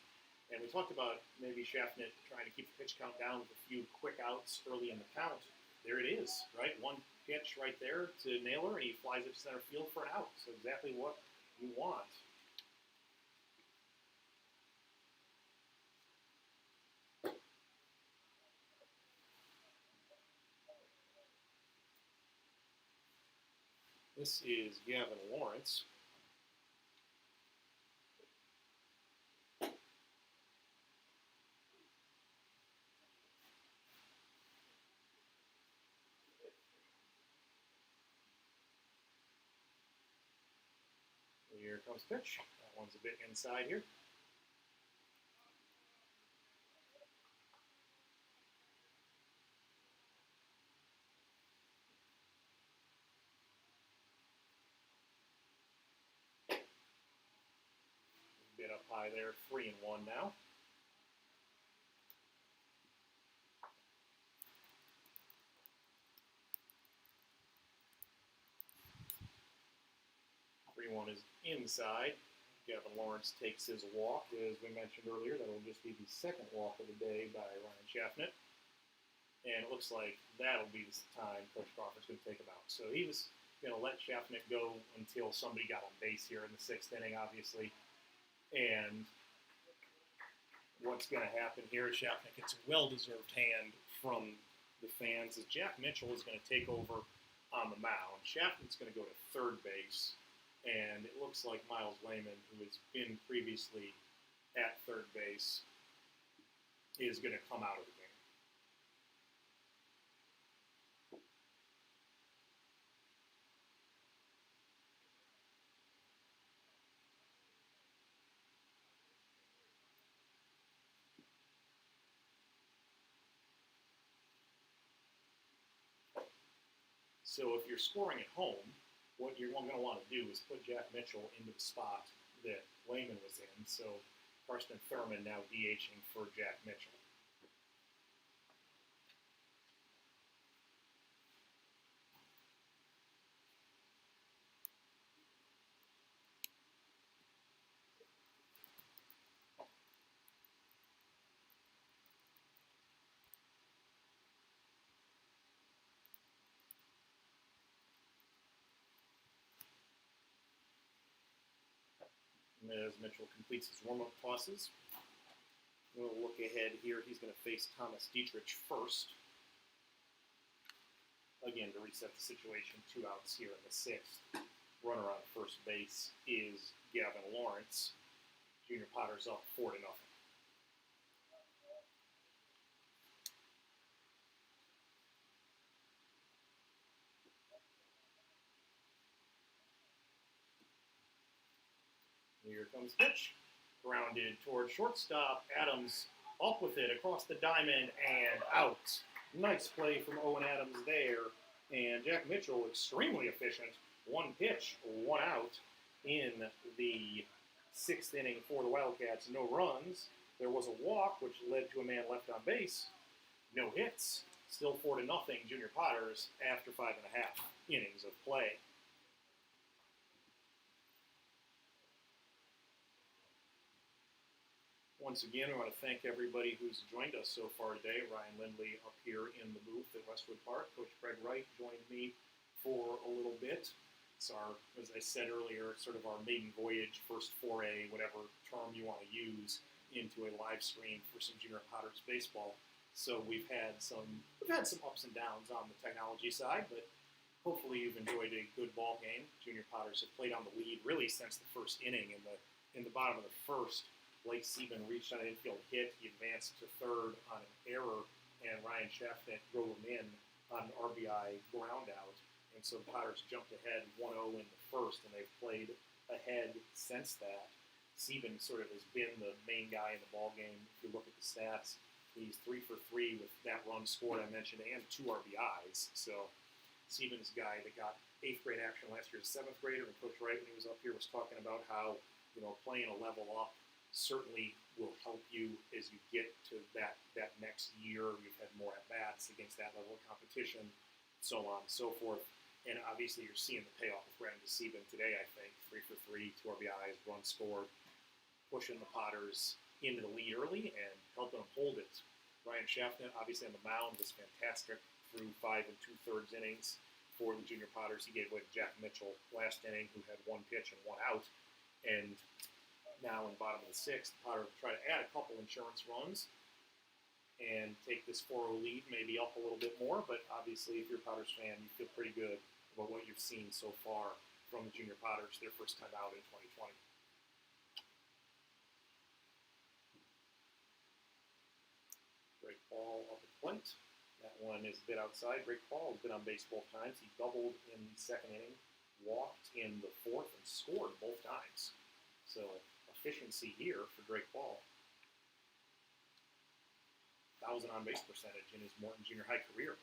And we talked about maybe Schaffner trying to keep the pitch count down with a few quick outs early in the count. There it is, right? One pitch right there to Naylor, and he flies it to center field for an out. So exactly what you want. This is Gavin Lawrence. Here comes pitch. That one's a bit inside here. Bit up high there, 3-1 now. One is inside. Gavin Lawrence takes his walk. As we mentioned earlier, that will just be the 2nd walk of the day by Ryan Schaffner. And it looks like that'll be the time Coach Crawford's going to take him out. So he was going to let Schaffner go until somebody got on base here in the 6th inning, obviously. And what's going to happen here is Schaffner gets a well-deserved hand from the fans as Jack Mitchell is going to take over on the mound. Schaffner's going to go to 3rd base. And it looks like Miles Lehman, who has been previously at 3rd base, is going to come out of the game. So if you're scoring at home, what you're going to want to do is put Jack Mitchell into the spot that Lehman was in. So Karsten Thurman now DHing for Jack Mitchell. As Mitchell completes his warm-up tosses, we'll look ahead here. He's going to face Thomas Dietrich first. Again, to reset the situation, 2 outs here in the 6th. Runner on first base is Gavin Lawrence. Junior Potter's up 4-0. Here comes the pitch. Grounded towards shortstop. Adams up with it across the diamond and out. Nice play from Owen Adams there. And Jack Mitchell, extremely efficient. 1 pitch, 1 out in the 6th inning for the Wildcats. No runs. There was a walk, which led to a man left on base. No hits. Still 4-0 Junior Potters after 5.5 innings of play. Once again, I want to thank everybody who's joined us so far today. Ryan Lindley up here in the booth at Westwood Park. Coach Craig Wright joined me for a little bit. It's our, as I said earlier, sort of our maiden voyage, first foray, whatever term you want to use, into a live stream for some Junior Potters baseball. So we've had some ups and downs on the technology side, but hopefully you've enjoyed a good ball game. Junior Potters have played on the lead really since the first inning. In the bottom of the first, Blake Sieben reached on an infield hit. He advanced to third on an error, and Ryan Schaffnet drove him in on an RBI ground out. And so the Potters jumped ahead 1-0 in the first, and they've played ahead since that. Sieben sort of has been the main guy in the ballgame. If you look at the stats, he's 3 for 3 with that run scored I mentioned and 2 RBIs. So Sieben's a guy that got 8th grade action last year as a 7th grader, and Coach Wright, when he was up here, was talking about how, playing a level up certainly will help you as you get to that next year. You've had more at-bats against that level of competition, so on and so forth. And obviously you're seeing the payoff with Brandon Sieben today, I think. 3 for 3, 2 RBIs, run scored, pushing the Potters into the lead early and helping them hold it. Ryan Schaffnet, obviously on the mound, was fantastic through 5 2/3 innings for the Junior Potters. He gave away to Jack Mitchell last inning, who had 1 pitch and 1 out. And now in the bottom of the 6th, Potter will try to add a couple insurance runs and take this 4-0 lead maybe up a little bit more. But obviously, if you're a Potters fan, you feel pretty good about what you've seen so far from the Junior Potters, their first time out in 2020. Great ball up at the plate. That one is a bit outside. Drake Paul has been on base both times. He doubled in the 2nd inning, walked in the 4th, and scored both times. So efficiency here for Drake Paul. 1,000 on base percentage in his Morton Junior High career.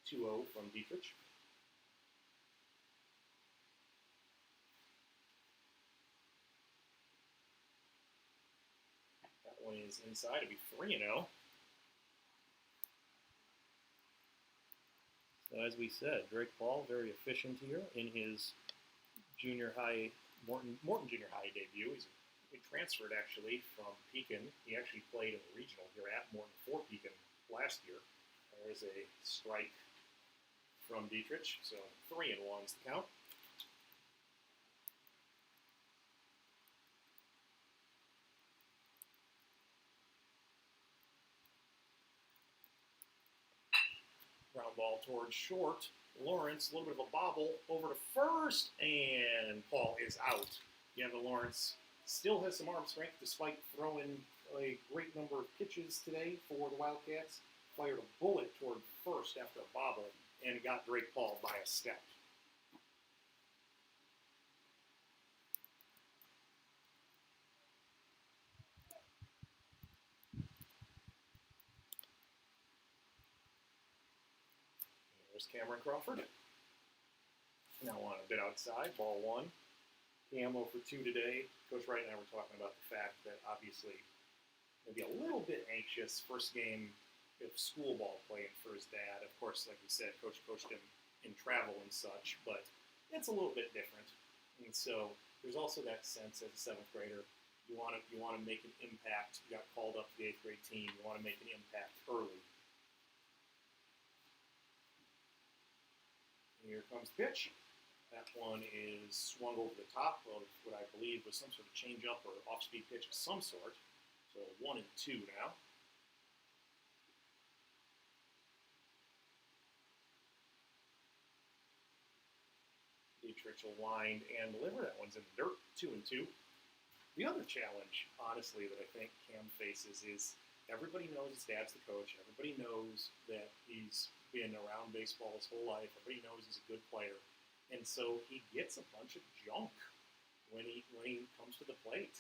2-0 from Dietrich. That one is inside. It'll be 3-0. So as we said, Drake Paul very efficient here in his junior high, Morton Junior High debut. He transferred actually from Pekin. He actually played in the regional here at Morton for Pekin last year. There's a strike from Dietrich, so 3-1's the count. Ground ball towards short. Lawrence, a little bit of a bobble over to first, and Paul is out. Gavin Lawrence still has some arm strength despite throwing a great number of pitches today for the Wildcats. Fired a bullet toward first after a bobble and got Drake Paul by a step. There's Cameron Crawford. Now on a bit outside, ball one. Cam 0 for 2 today. Coach Wright and I were talking about the fact that obviously maybe a little bit anxious first game of school ball playing for his dad. Of course, like we said, Coach coached him in travel and such, but it's a little bit different. And so there's also that sense as a 7th grader, you want to make an impact. You got called up to the 8th grade team. You want to make an impact early. And here comes the pitch. That one is swung over the top of what I believe was some sort of change-up or off-speed pitch of some sort. So 1-2 now. Dietrich will wind and deliver. That one's in the dirt, 2-2. The other challenge, honestly, that I think Cam faces is everybody knows his dad's the coach. Everybody knows that he's been around baseball his whole life. Everybody knows he's a good player. And so he gets a bunch of junk when he comes to the plate.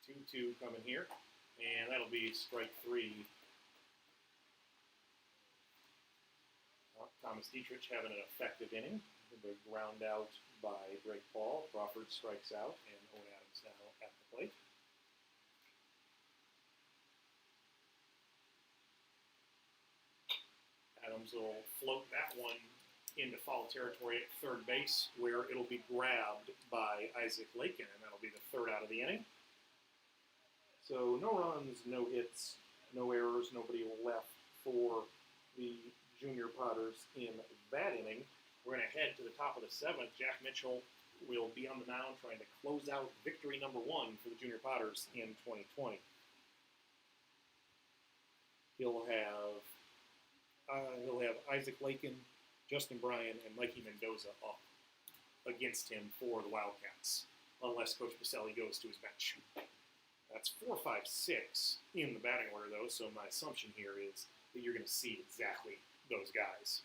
2-2 coming here, and that'll be strike 3. Thomas Dietrich having an effective inning. The ground out by Drake Paul. Crawford strikes out, and Owen Adams now at the plate. Adams will float that one into foul territory at third base, where it'll be grabbed by Isaac Lakin, and that'll be the 3rd out of the inning. So no runs, no hits, no errors, nobody left for the Junior Potters in that inning. We're going to head to the top of the 7th. Jack Mitchell will be on the mound trying to close out victory number 1 for the Junior Potters in 2020. He'll have Isaac Lakin, Justin Bryan, and Mikey Mendoza up against him for the Wildcats, unless Coach Baselli goes to his bench. That's 4, 5, 6 in the batting order, though, so my assumption here is that you're going to see exactly those guys.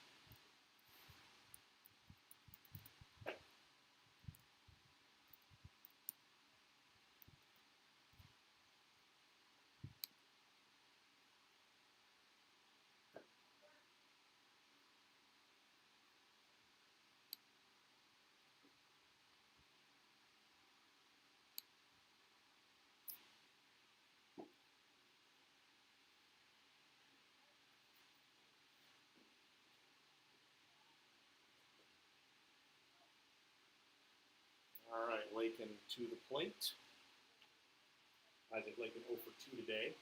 All right, Lakin to the plate. Isaac Lakin 0 for 2 today.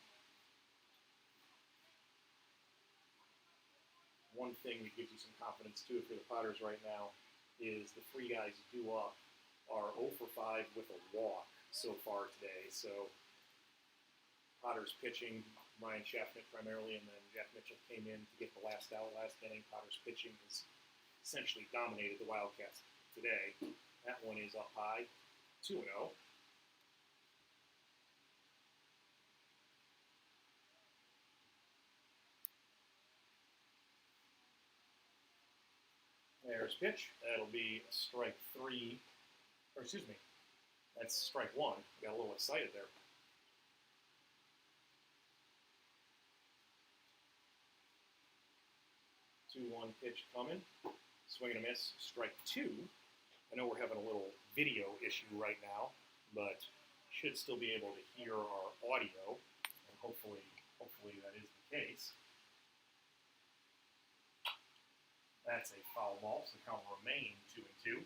One thing that gives you some confidence, too, for the Potters right now is the 3 guys due up are 0 for 5 with a walk so far today. So Potters pitching, Ryan Schaffnet primarily, and then Jack Mitchell came in to get the last out last inning. Potters pitching has essentially dominated the Wildcats today. That one is up high, 2-0. There's pitch. That'll be strike 3. Or excuse me, that's strike 1. Got a little excited there. Two-one pitch coming. Swing and a miss. Strike 2. I know we're having a little video issue right now, but should still be able to hear our audio, and hopefully that is the case. That's a foul ball, so the count will remain 2-2.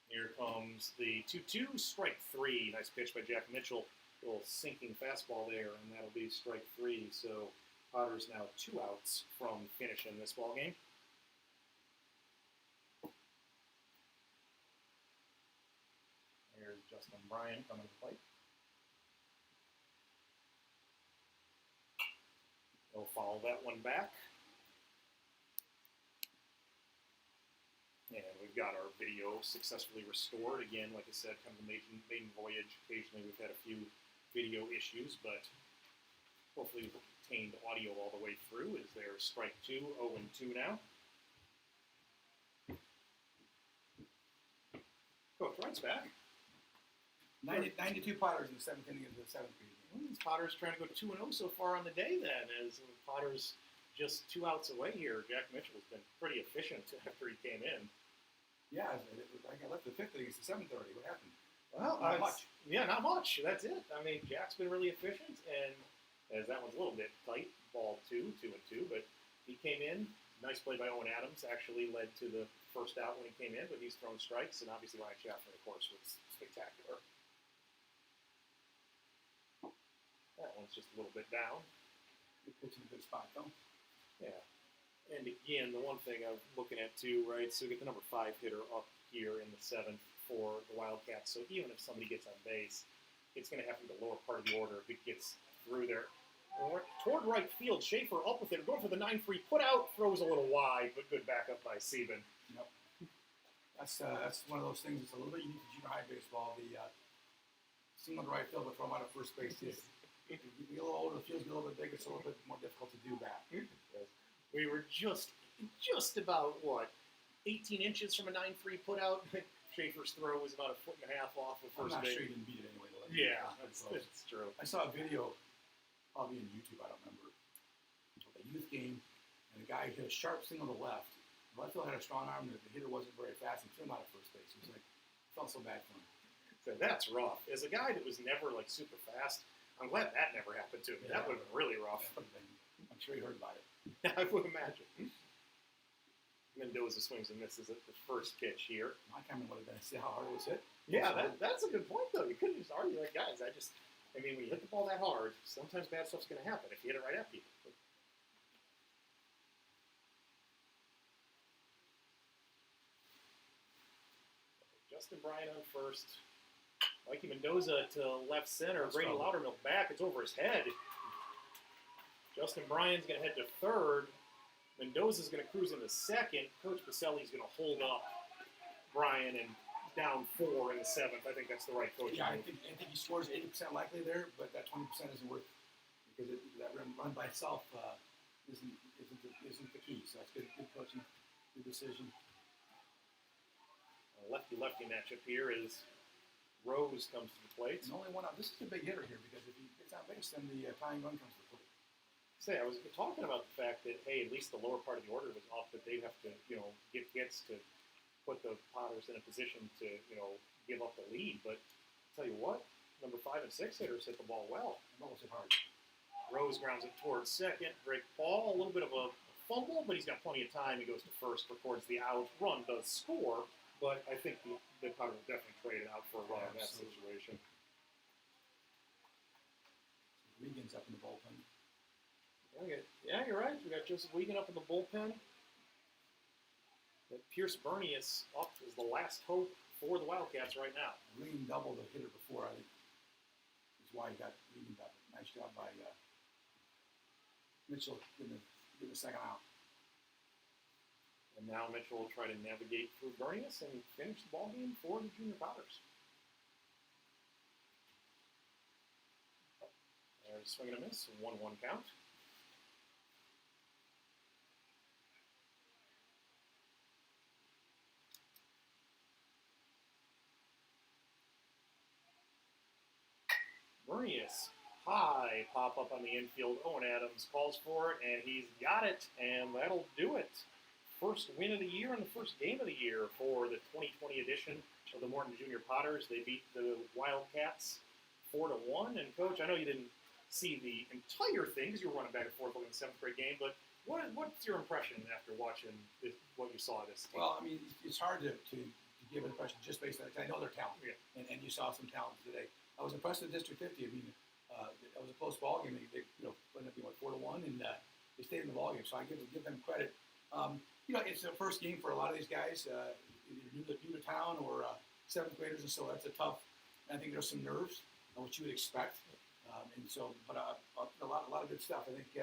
Here comes the 2-2, strike 3. Nice pitch by Jack Mitchell. A little sinking fastball there, and that'll be strike 3. So Potters now 2 outs from finishing this ball game. Here's Justin Bryan coming to the plate. He'll follow that one back. And we've got our video successfully restored. Again, like I said, kind of a maiden voyage. Occasionally we've had a few video issues, but hopefully we've obtained audio all the way through. Is there strike 2, 0-2 now? Coach Wright's back. 92 Potters in the 7th inning of the 7th grade game. Potter's trying to go 2-0 so far on the day then, as Potter's just 2 outs away here. Jack Mitchell's been pretty efficient after he came in. Yeah, I got left the 5th inning. It's the 7th already. What happened? Well, Not much. Yeah, not much. That's it. I mean, Jack's been really efficient, and as that one's a little bit tight, ball 2-2-2, but he came in. Nice play by Owen Adams. Actually led to the first out when he came in, but he's thrown strikes, and obviously Ryan Schaffner, of course, was spectacular. That one's just a little bit down. He puts in a good spot, though. Yeah. And again, the one thing I'm looking at too, right? So we get the number 5 hitter up here in the 7th for the Wildcats. So even if somebody gets on base, it's going to happen to the lower part of the order if it gets through there. Toward right field, Schaefer up with it, going for the 9-3 put out, throws a little wide, but good backup by Sieben. Yep. That's one of those things that's a little bit unique to junior high baseball. The single to right field, but throw him out of first base. If you get a little older, the field's get a little bit bigger, it's a little bit more difficult to do that. We were just about, 18 inches from a 9-3 put out. Schaefer's throw was about 1.5 feet off of I'm first not base. sure you didn't beat it anyway. Yeah, that's true. I saw a video, probably on YouTube, I don't remember, of a youth game, and the guy hit a sharp single to left. The left field had a strong arm, and the hitter wasn't very fast, and threw him out of first base. It was like, it felt so bad for him. So that's rough. As a guy that was never super fast, I'm glad that never happened to me. Yeah. That would have been really rough. I'm sure you heard about it. I would imagine. Mendoza swings and misses at the first pitch here. My comment would have been, see how hard it was hit? Yeah, that's a good point, though. You couldn't just argue like, guys, I mean, when you hit the ball that hard, sometimes bad stuff's going to happen if you hit it right at people. Justin Bryan on first. Mikey Mendoza to left center. Brady Loudermilk back. It's over his head. Justin Bryan's going to head to third. Mendoza's going to cruise into second. Coach Baselli's going to hold up Bryan and down 4 in the 7th. I think that's the right coach. Yeah, I think he scores 80% likely there, but that 20% isn't worth it because that run by itself isn't the key. So that's good coaching, good decision. Lefty-lefty matchup here is Rose comes to the plate. And only one out. This is a big hitter here because if he gets on base, then the tying run comes to the plate. I was talking about the fact that, hey, at least the lower part of the order was off, but they have to, get hits to put the Potters in a position to, give up the lead. But I'll tell you what, number 5 and 6 hitters hit the ball well. Almost hit hard. Rose grounds it towards second. Drake Paul, a little bit of a fumble, but he's got plenty of time. He goes to first, records the out. Run does score, but I think the Potters will definitely trade it out for a run in that situation. Regan's up in the bullpen. Yeah, you're right. We got Joseph Wiegand up in the bullpen. Pierce Bernius up is the last hope for the Wildcats right now. Regan doubled the hitter before, I think. That's why he got Regan got it. Nice job by Mitchell getting the second out. And now Mitchell will try to navigate through Bernius and finish the ball game for the junior Potters. There's a swing and a miss, 1-1 count. Bernius, high pop up on the infield. Owen Adams calls for it, and he's got it, and that'll do it. First win of the year and the first game of the year for the 2020 edition of the Morton Junior Potters. They beat the Wildcats 4-1. And Coach, I know you didn't see the entire thing because you were running back and forth looking at the 7th grade game, but what's your impression after watching what you saw this team? Well, I mean, it's hard to give an impression just based on it. I know they're talented, Yeah. and you saw some talent today. I was impressed with District 50. I mean, it was a close ball game. They ended up being 4-1, and they stayed in the ball game. So I give them credit. It's the first game for a lot of these guys, either new to town or 7th graders, and so that's a tough. I think there's some nerves, which you would expect, but a lot of good stuff. I think you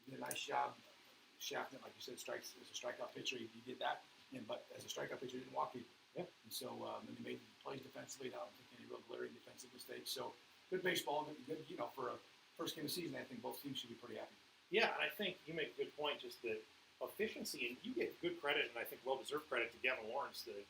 did a nice job. Schaffner, like you said, strikes as a strikeout pitcher. He did that, but as a strikeout pitcher, he didn't walk people. Yeah. And so and they made plays defensively. I don't think any real glaring defensive mistakes. So good baseball. Good. For a first game of the season, I think both teams should be pretty happy. Yeah, and I think you make a good point, just that efficiency, and you get good credit, and I think well-deserved credit to Gavin Lawrence, the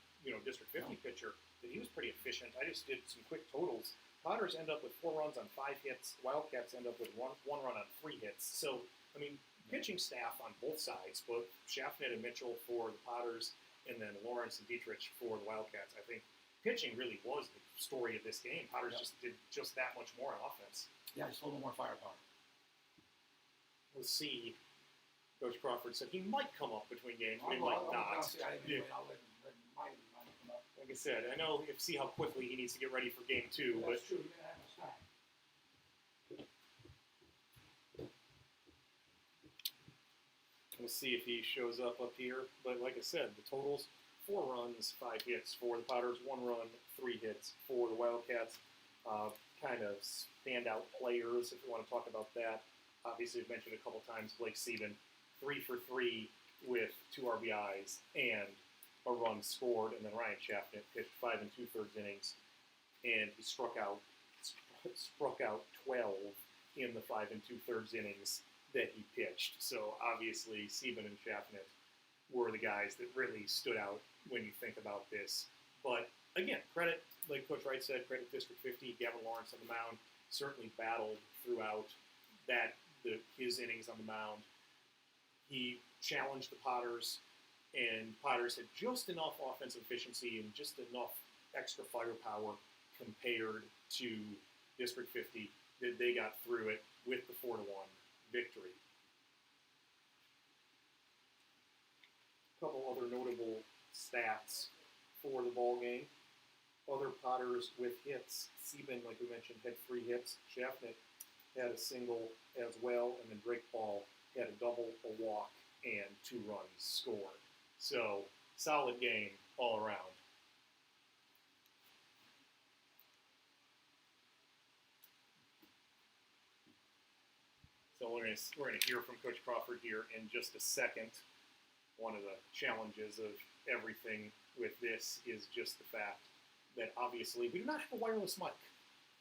District 50 pitcher, that he was pretty efficient. I just did some quick totals. Potters end up with 4 runs on 5 hits. Wildcats end up with one run on 3 hits. So, I mean, pitching staff on both sides, both Schaffnet and Mitchell for the Potters, and then Lawrence and Dietrich for the Wildcats. I think pitching really was the story of this game. Potters just did just that much more on offense. Yeah, just a little more firepower. We'll see. Coach Crawford said he might come up between games, but he I'll might let not. mine come up. Like I said, I know see how quickly he needs to get ready for game 2, but That's true. You're gonna have much time. we'll see if he shows up here. But like I said, the totals: 4 runs, 5 hits for the Potters, 1 run, 3 hits for the Wildcats. Kind of standout players, if you want to talk about that. Obviously, I've mentioned a couple times Blake Sieben, 3 for 3 with 2 RBIs and a run scored, and then Ryan Schaffnet pitched 5 2/3 innings, and he struck out 12 in the 5 2/3 innings that he pitched. So obviously, Sieben and Schaffnet were the guys that really stood out when you think about this. But again, credit, like Coach Wright said, credit District 50, Gavin Lawrence on the mound, certainly battled throughout his innings on the mound. He challenged the Potters, and Potters had just enough offensive efficiency and just enough extra firepower compared to District 50 that they got through it with the 4-1 victory. A couple other notable stats for the ball game. Other Potters with hits. Sieben, like we mentioned, had 3 hits. Schaffnet had a single as well, and then Drake Ball had a double, a walk, and 2 runs scored. So, solid game all around. So we're going to hear from Coach Crawford here in just a second. One of the challenges of everything with this is just the fact that obviously we do not have a wireless mic.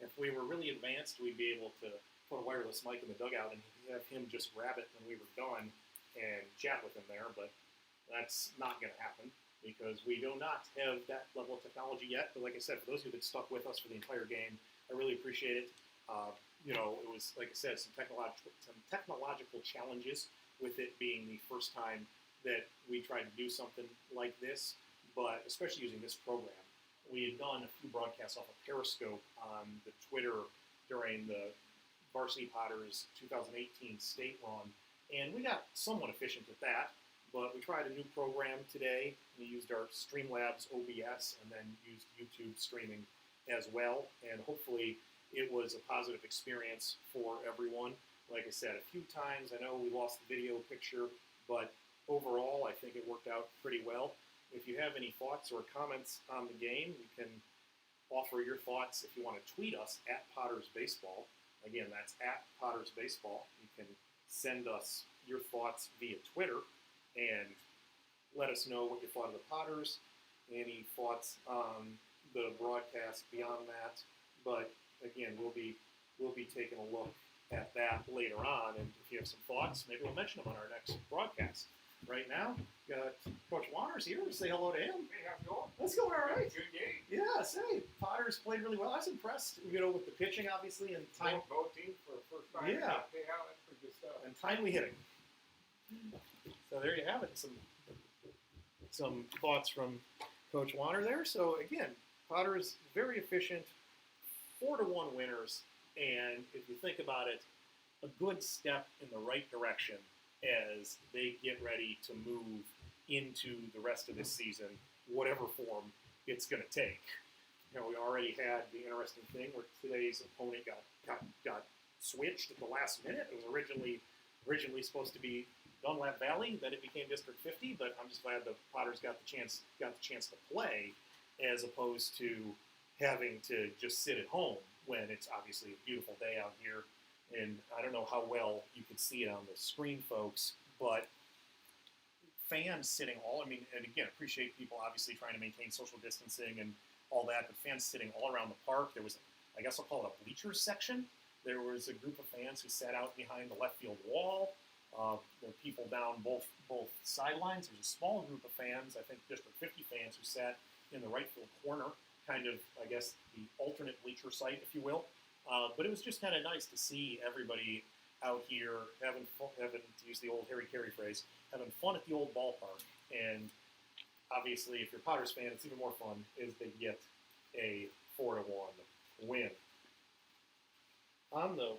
If we were really advanced, we'd be able to put a wireless mic in the dugout and have him just grab it when we were done and chat with him there, but that's not going to happen because we do not have that level of technology yet. But like I said, for those of you that stuck with us for the entire game, I really appreciate it. It was, like I said, some technological challenges with it being the first time that we tried to do something like this, but especially using this program. We had done a few broadcasts off of Periscope on the Twitter during the Varsity Potters 2018 state run, and we got somewhat efficient at that, but we tried a new program today. We used our Streamlabs OBS and then used YouTube streaming as well, and hopefully it was a positive experience for everyone. Like I said, a few times, I know we lost the video picture, but overall, I think it worked out pretty well. If you have any thoughts or comments on the game, you can offer your thoughts if you want to tweet us at Potters Baseball. Again, that's at Potters Baseball. You can send us your thoughts via Twitter and let us know what you thought of the Potters, any thoughts on the broadcast beyond that. But again, we'll be taking a look at that later on, and if you have some thoughts, maybe we'll mention them on our next broadcast. Right now, got Coach Wanners here. Say hello to him. Hey, how's it going? Let's go. All right. Good game. Yes. Hey, Potters played really well. I was impressed, with the pitching, obviously, and time Both teams for the first time. Yeah. Hey, Al, that's pretty good stuff. and timely hitting. So there you have it. Some thoughts from Coach Wanner there. So again, Potters very efficient, 4-1 winners, and if you think about it, a good step in the right direction as they get ready to move into the rest of this season, whatever form it's going to take. We already had the interesting thing where today's opponent got switched at the last minute. It was originally supposed to be Dunlap Valley, then it became District 50. But I'm just glad the Potters got the chance to play, as opposed to having to just sit at home when it's obviously a beautiful day out here. And I don't know how well you can see it on the screen, folks, but fans sitting and again, appreciate people obviously trying to maintain social distancing and all that, but fans sitting all around the park. There was, I guess I'll call it a bleachers section. There was a group of fans who sat out behind the left field wall. There are people down both sidelines. There's a small group of fans, I think District 50 fans, who sat in the right field corner, kind of, I guess, the alternate bleacher site, if you will. But it was just kind of nice to see everybody out here having fun, to use the old Harry Carey phrase, having fun at the old ballpark. And obviously, if you're a Potters fan, it's even more fun is they get a 4-1 win. On the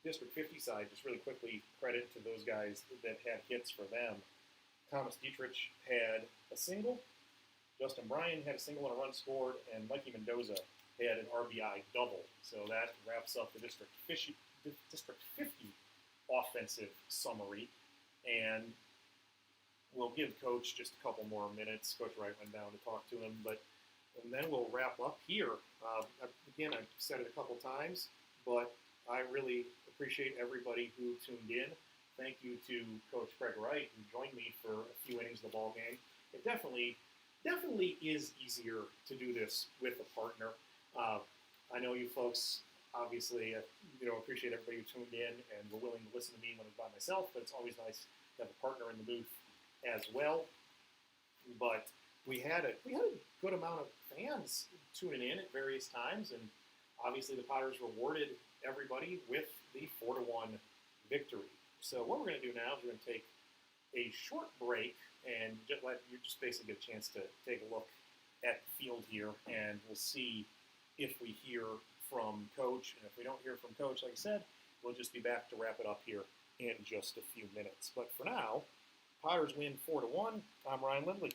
District 50 side, just really quickly, credit to those guys that had hits for them. Thomas Dietrich had a single, Justin Bryan had a single and a run scored, and Mikey Mendoza had an RBI double. So that wraps up the District 50 offensive summary. And we'll give Coach just a couple more minutes. Coach Wright went down to talk to him, and then we'll wrap up here. Again, I've said it a couple times, but I really appreciate everybody who tuned in. Thank you to Coach Craig Wright, who joined me for a few innings of the ball game. It definitely is easier to do this with a partner. I know you folks obviously appreciate everybody who tuned in and were willing to listen to me when I'm by myself, but it's always nice to have a partner in the booth as well. But we had a good amount of fans tuning in at various times, and obviously the Potters rewarded everybody with the 4-1 victory. So what we're going to do now is we're going to take a short break and just let you just basically get a chance to take a look at the field here, and we'll see if we hear from Coach. And if we don't hear from Coach, like I said, we'll just be back to wrap it up here in just a few minutes. But for now, Potters win 4-1. I'm Ryan Lindley.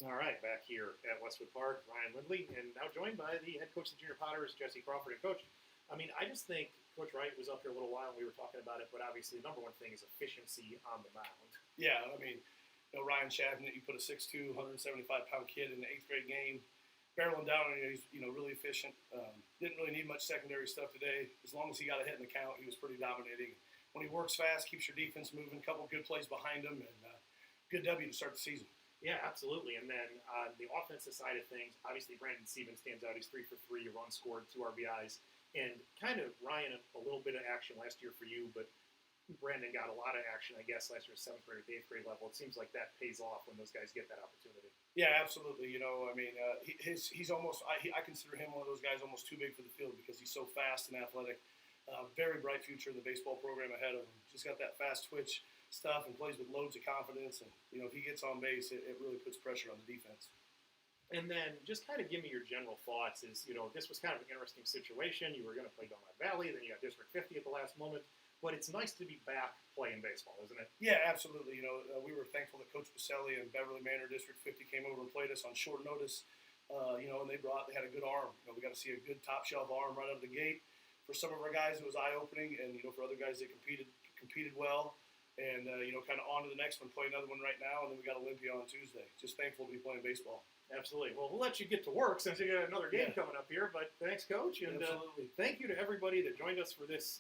All right, back here at Westwood Park, Ryan Lindley, and now joined by the head coach of the Junior Potters, Jesse Crawford. And Coach, I mean, I just think Coach Wright was up here a little while and we were talking about it, but obviously the number one thing is efficiency on the mound. Yeah, I mean, Ryan Shavnit, you put a 6'2", 175-pound kid in the 8th grade game, barreling down on you, he's really efficient. Didn't really need much secondary stuff today. As long as he got a hit in the count, he was pretty dominating. When he works fast, keeps your defense moving, a couple good plays behind him, and good W to start the season. Yeah, absolutely. And then on the offensive side of things, obviously Brandon Stevens stands out. He's 3 for 3, a run scored, 2 RBIs, and kind of Ryan a little bit of action last year for you, but Brandon got a lot of action, I guess, last year, 7th grade or 8th grade level. It seems like that pays off when those guys get that opportunity. Yeah, absolutely. I mean, he's almost. I consider him one of those guys almost too big for the field because he's so fast and athletic. Very bright future in the baseball program ahead of him. Just got that fast twitch stuff and plays with loads of confidence. And, if he gets on base, it really puts pressure on the defense. And then just kind of give me your general thoughts is, this was kind of an interesting situation. You were going to play Donut Valley, then you got District 50 at the last moment. But it's nice to be back playing baseball, isn't it? Yeah, absolutely. We were thankful that Coach Baselli and Beverly Manor District 50 came over and played us on short notice. And they had a good arm. We got to see a good top shelf arm right out of the gate. For some of our guys, it was eye opening, and for other guys, they competed well. And kind of on to the next one, play another one right now, and then we got Olympia on Tuesday. Just thankful to be playing baseball. Absolutely. Well, we'll let you get to work since you got another game coming up here. But thanks, Coach, and thank you to everybody that joined us for this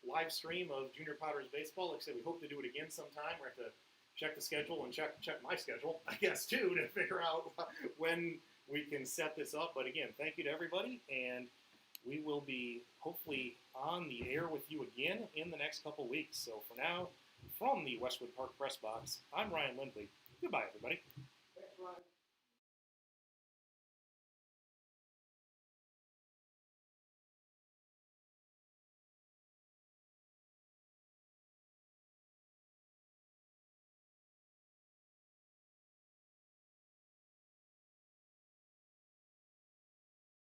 live stream of Junior Potters baseball. Like I said, we hope to do it again sometime. We have to check the schedule and check my schedule, I guess, too, to figure out when we can set this up. But again, thank you to everybody, and we will be hopefully on the air with you again in the next couple weeks. So for now, from the Westwood Park Press Box, I'm Ryan Lindley. Goodbye, everybody. Thanks, Ryan.